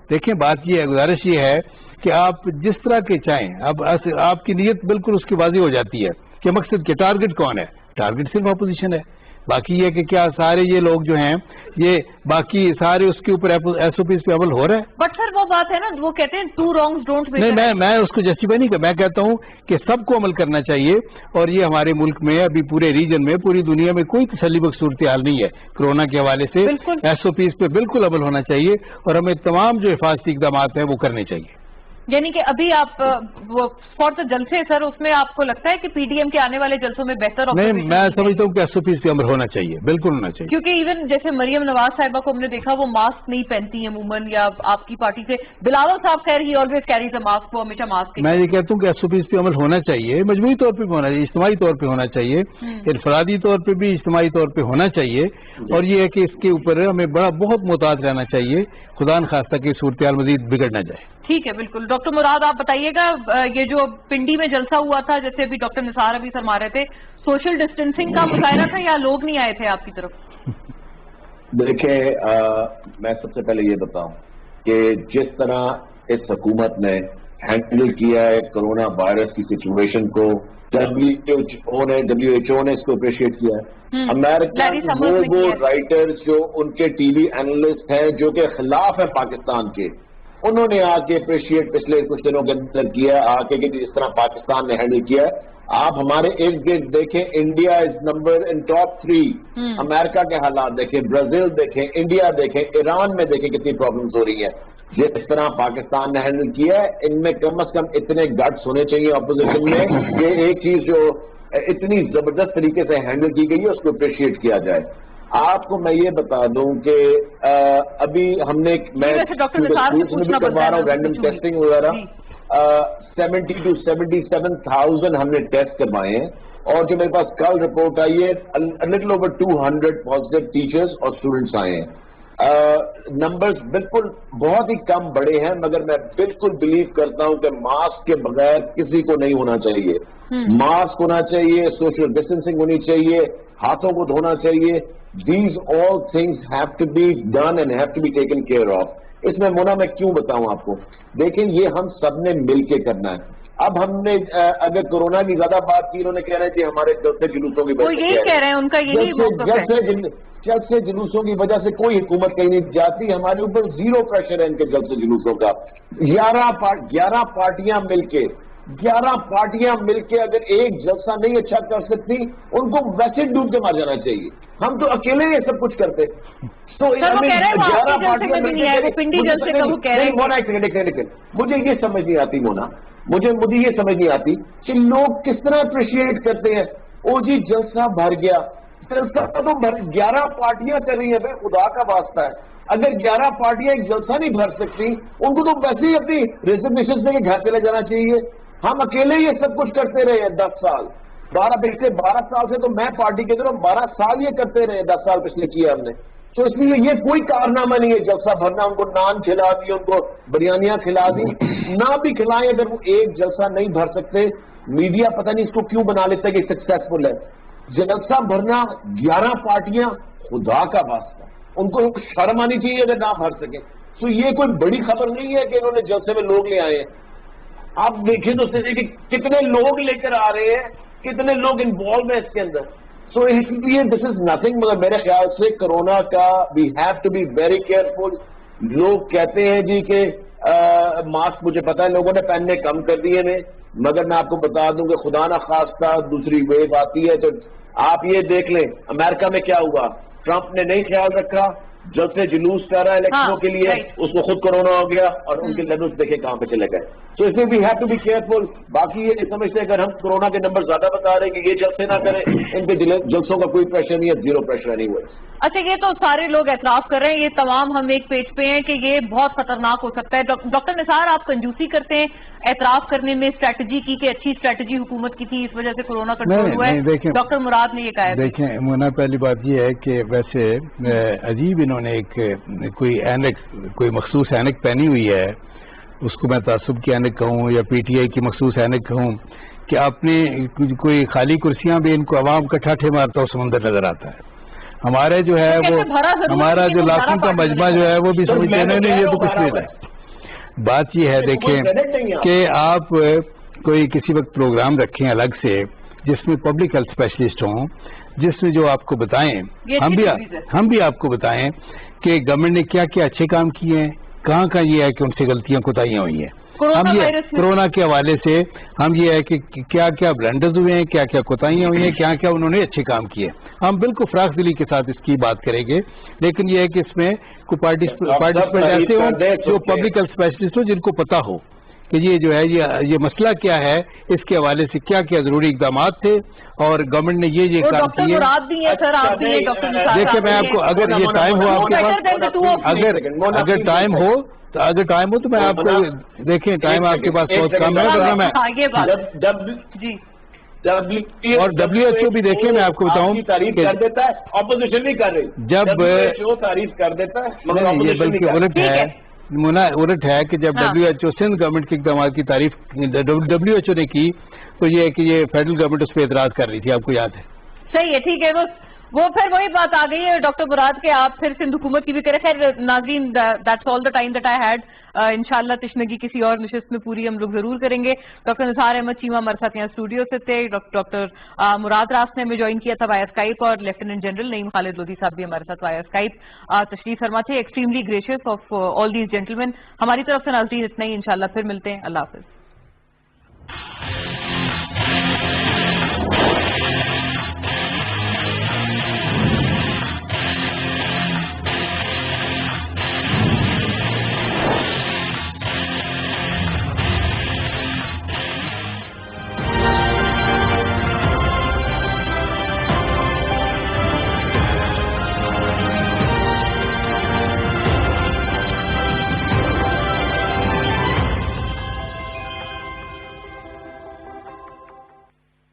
دیکھیں بات یہ ہے, گزارش یہ ہے کہ آپ جس طرح کے چاہیں, اب آپ کی نیت بالکل اس کی واضح ہو جاتی ہے کہ مقصد کے ٹارگٹ کون ہے. ٹارگٹ صرف اپوزیشن ہے. باقی یہ کہ کیا سارے یہ لوگ جو ہیں یہ باقی سارے اس کے اوپر ایس او پیز پہ عمل ہو رہا ہے؟ بٹ سر وہ بات ہے نا، وہ کہتے ہیں ٹو رانگز ڈونٹ میک نہیں، میں اس کو جسٹیفائی نہیں کر، میں کہتا ہوں کہ سب کو عمل کرنا چاہیے، اور یہ ہمارے ملک میں ابھی پورے ریجن میں پوری دنیا میں کوئی تسلی بخش صورتحال نہیں ہے کورونا کے حوالے سے. ایس او پیز پہ بالکل عمل ہونا چاہیے اور ہمیں تمام جو حفاظتی اقدامات ہیں وہ کرنے چاہیے. یعنی کہ ابھی آپ فار دا جلسے سر اس میں آپ کو لگتا ہے کہ پی ڈی ایم کے آنے والے جلسوں میں بہتر نہیں، میں سمجھتا ہوں کہ ایس او پیز پہ عمل ہونا چاہیے، بالکل ہونا چاہیے. کیونکہ ایون جیسے مریم نواز صاحبہ کو ہم نے دیکھا وہ ماسک نہیں پہنتی ہیں عموماً، یا آپ کی پارٹی سے بلاول صاحب خیر ہی آلویز کیریز اے ماسک، وہ ہمیشہ ماسک. میں یہ کہتا ہوں کہ ایس او پیز پہ عمل ہونا چاہیے، مجموعی طور پہ بھی ہونا چاہیے، اجتماعی طور پہ ہونا چاہیے، انفرادی طور پہ بھی اجتماعی طور پہ ہونا چاہیے. اور یہ ہے کہ اس کے اوپر ہمیں بہت محتاط رہنا چاہیے، خدا نخواستہ کہ صورتحال مزید بگڑ نہ جائے. ٹھیک ہے، بالکل. ڈاکٹر مراد آپ بتائیے گا، یہ جو پنڈی میں جلسہ ہوا تھا جیسے ابھی ڈاکٹر نثار ابھی فرما رہے تھے، سوشل ڈسٹینسنگ کا مظاہرہ تھا یا لوگ نہیں آئے تھے آپ کی طرف؟ دیکھیں میں سب سے پہلے یہ بتاؤں کہ جس طرح اس حکومت نے ہینڈل کیا ہے کرونا وائرس کی سچویشن کو، ڈبلیو ایچ او نے اس کو اپریشیٹ کیا ہے. امریکہ وہ رائٹرز جو ان کے ٹی وی اینالسٹ ہیں جو کہ خلاف ہیں پاکستان کے، انہوں نے آ کے اپریشیٹ پچھلے کچھ دنوں کے اندر کیا آ کے کہ جس طرح پاکستان نے ہینڈل کیا ہے. آپ ہمارے ارد گرد دیکھیں، India is number in top 3. امریکہ کے حالات دیکھیں، برازیل دیکھیں، انڈیا دیکھیں، ایران میں دیکھیں کتنی پرابلمز ہو رہی ہیں. جس طرح پاکستان نے ہینڈل کیا ہے، ان میں کم از کم اتنے گٹس ہونے چاہیے اپوزیشن میں کہ ایک چیز جو اتنی زبردست طریقے سے ہینڈل کی گئی ہے اس کو اپریشیٹ کیا جائے. آپ کو میں یہ بتا دوں کہ ابھی ہم نے میں کروا رہا ہوں رینڈم ٹیسٹنگ وغیرہ، 70 to 77,000 ہم نے ٹیسٹ کروائے ہیں، اور جو میرے پاس کل رپورٹ آئی ہے لٹل اوور 200 پازیٹیو ٹیچرز اور اسٹوڈنٹس آئے ہیں. نمبرز بالکل بہت ہی کم بڑے ہیں، مگر میں بالکل بلیو کرتا ہوں کہ ماسک کے بغیر کسی کو نہیں ہونا چاہیے. ماسک ہونا چاہیے، سوشل ڈسٹینسنگ ہونی چاہیے، ہاتھوں کو دھونا چاہیے. These all things have to be done and have to be taken care of. اس میں مونا میں کیوں بتاؤں آپ کو، دیکھیں یہ ہم سب نے مل کے کرنا ہے. اب ہم نے اگر کورونا کی زیادہ بات کی، انہوں نے کہہ رہے ہیں کہ ہمارے جلسے جلوسوں کی وجہ سے کہہ رہے ہیں، ان کا یہی جلسے جلوسوں کی وجہ سے کوئی حکومت کہیں نہیں جاتی. ہمارے اوپر زیرو پریشر ہے ان کے جلسے جلوسوں کا. 11 پارٹیاں مل کے اگر ایک جلسہ نہیں اچھا کر سکتی، ان کو ویسے ڈوب کے مار جانا چاہیے. ہم تو اکیلے یہ سب کچھ کرتے. تو 11 پارٹیاں مل کے مجھے یہ سمجھ نہیں آتی مونا، مجھے یہ سمجھ نہیں آتی کہ لوگ کس طرح اپریشیٹ کرتے ہیں. او جی جلسہ بھر گیا، جلسہ تو 11 پارٹیاں کر رہی ہیں، خدا کا واسطہ ہے. اگر 11 پارٹیاں ایک جلسہ نہیں بھر سکتی، ان کو تو ویسے ہی اپنی ریزرویشن سے گھر چلے جانا چاہیے. ہم اکیلے یہ سب کچھ کرتے رہے ہیں 10 سال، 12 سال سے تو میں پارٹی کے طرف 12 سال یہ کرتے رہے، 10 سال پچھلے کیا ہم نے. تو اس لیے یہ کوئی کارنامہ نہیں ہے جلسہ بھرنا. ان کو نان کھلا دی، ان کو بریانیاں کھلا دی، نہ بھی کھلائیں. اگر وہ ایک جلسہ نہیں بھر سکتے، میڈیا پتہ نہیں اس کو کیوں بنا لیتا ہے کہ سکسیسفل ہے. جلسہ بھرنا 11 پارٹیاں، خدا کا واسطہ ان کو شرم آنی چاہیے اگر نہ بھر سکیں. تو یہ کوئی بڑی خبر نہیں ہے کہ انہوں نے جلسے میں لوگ لے آئے ہیں. آپ دیکھیں تو صحیح کہ کتنے لوگ لے کر آ رہے ہیں، کتنے لوگ انوالو ہیں اس کے اندر. سو اس لیے دس از نتھنگ. مگر میرے خیال سے کرونا کا we have to be very careful. لوگ کہتے ہیں جی کہ ماسک مجھے پتا ہے لوگوں نے پہننے کم کر دیے ہیں، مگر میں آپ کو بتا دوں کہ خدا نہ خواستہ دوسری ویو آتی ہے تو آپ یہ دیکھ لیں امریکہ میں کیا ہوا. ٹرمپ نے نہیں خیال رکھا، جلسے جلوس کر رہا ہے الیکشنوں کے لیے، اس کو خود کورونا ہو گیا اور ان کے لیولز دیکھیں کہاں پہ چلے گئے. تو اس لیے we have to be careful. باقی یہ نہیں سمجھتے اگر ہم کورونا کے نمبر زیادہ بتا رہے ہیں کہ یہ جلسے نہ کریں، ان کے جلسوں کا کوئی پریشر نہیں ہے، زیرو پریشر نہیں ہوا. اچھا یہ تو سارے لوگ اعتراف کر رہے ہیں، یہ تمام ہم ایک پیج پہ ہیں کہ یہ بہت خطرناک ہو سکتا ہے. ڈاکٹر نثار آپ کنجوسی کرتے ہیں اعتراف کرنے میں اسٹریٹجی کی کہ اچھی اسٹریٹجی حکومت کی تھی، اس وجہ سے کورونا کنٹرول ہوا ہے. ڈاکٹر مراد نے یہ کہا ہے. دیکھیں مونا، پہلی بات یہ ہے کہ ویسے عجیب انہوں نے ایک کوئی مخصوص اینک پہنی ہوئی ہے، اس کو میں تعصب کی اینک کہوں یا پی ٹی آئی کی مخصوص اینک کہوں، کہ اپنے کوئی خالی کرسیاں بھی ان کو عوام کا ٹھاٹھے مارتا ہو سمندر نظر آتا ہے. ہمارے جو ہے وہ ہمارا جو لاکھوں کا مجمع جو ہے وہ بھی سمجھتے ہیں نہیں یہ تو کچھ نہیں ہے. بات یہ ہے دیکھیں کہ آپ کوئی کسی وقت پروگرام رکھیں الگ سے جس میں پبلک ہیلتھ اسپیشلسٹ ہوں، جس میں جو آپ کو بتائیں، ہم بھی آپ کو بتائیں کہ گورنمنٹ نے کیا کیا اچھے کام کیے ہیں، کہاں کہاں یہ ہے کہ ان سے غلطیاں کوتاہیاں ہوئی ہیں. ہم یہ کورونا کے حوالے سے ہم یہ ہے کہ کیا کیا بلنڈرز ہوئے ہیں، کیا کیا کوتاہیاں ہوئی ہیں، کیا کیا انہوں نے اچھے کام کیے. ہم بالکل فراخ دلی کے ساتھ اس کی بات کریں گے، لیکن یہ ہے کہ اس میں کوئی پارٹیسپینٹ ایسے ہوں جو پبلک ہیلتھ اسپیشلسٹ ہوں، جن کو پتا ہو کہ یہ جو ہے یہ مسئلہ کیا ہے، اس کے حوالے سے کیا کیا ضروری اقدامات تھے اور گورنمنٹ نے یہ کام کیے. دیکھیں میں آپ کو اگر یہ ٹائم ہو آپ کے پاس، اگر ٹائم ہو تو میں آپ کو دیکھیں ٹائم آپ کے پاس بہت کم ہے، ورنہ میں اور WHO بھی دیکھیں میں آپ کو بتاؤں تعریف کر دیتا ہے، اپوزیشن نہیں کر رہی. جب WHO تعریف کر دیتا ہے یہ بلکہ الٹ ہے کہ جب WHO سندھ گورنمنٹ کے اقدامات کی تعریف WHO نے کی تو یہ ہے کہ یہ فیڈرل گورنمنٹ اس پہ اعتراض کر رہی تھی، آپ کو یاد ہے. صحیح ہے، ٹھیک ہے. وہ پھر وہی بات آ گئی ہے ڈاکٹر مراد کہ آپ پھر سندھ حکومت کی بھی کریں. خیر ناظرین، that's all the time that I had. انشاءاللہ تشنگی کسی اور نشست میں پوری ہم لوگ ضرور کریں گے. ڈاکٹر نثار احمد چیمہ ہمارے ساتھ یہاں اسٹوڈیو سے تھے. ڈاکٹر مراد راس نے ہمیں جوائن کیا تھا وائر اسکائپ، اور لیفٹیننٹ جنرل نعیم خالد لودھی صاحب بھی ہمارے ساتھ وائر اسکائپ تشریف فرما تھے. Extremely gracious of all these gentleman. ہماری طرف سے ناظرین اتنا ہی، انشاءاللہ پھر ملتے ہیں. اللہ حافظ.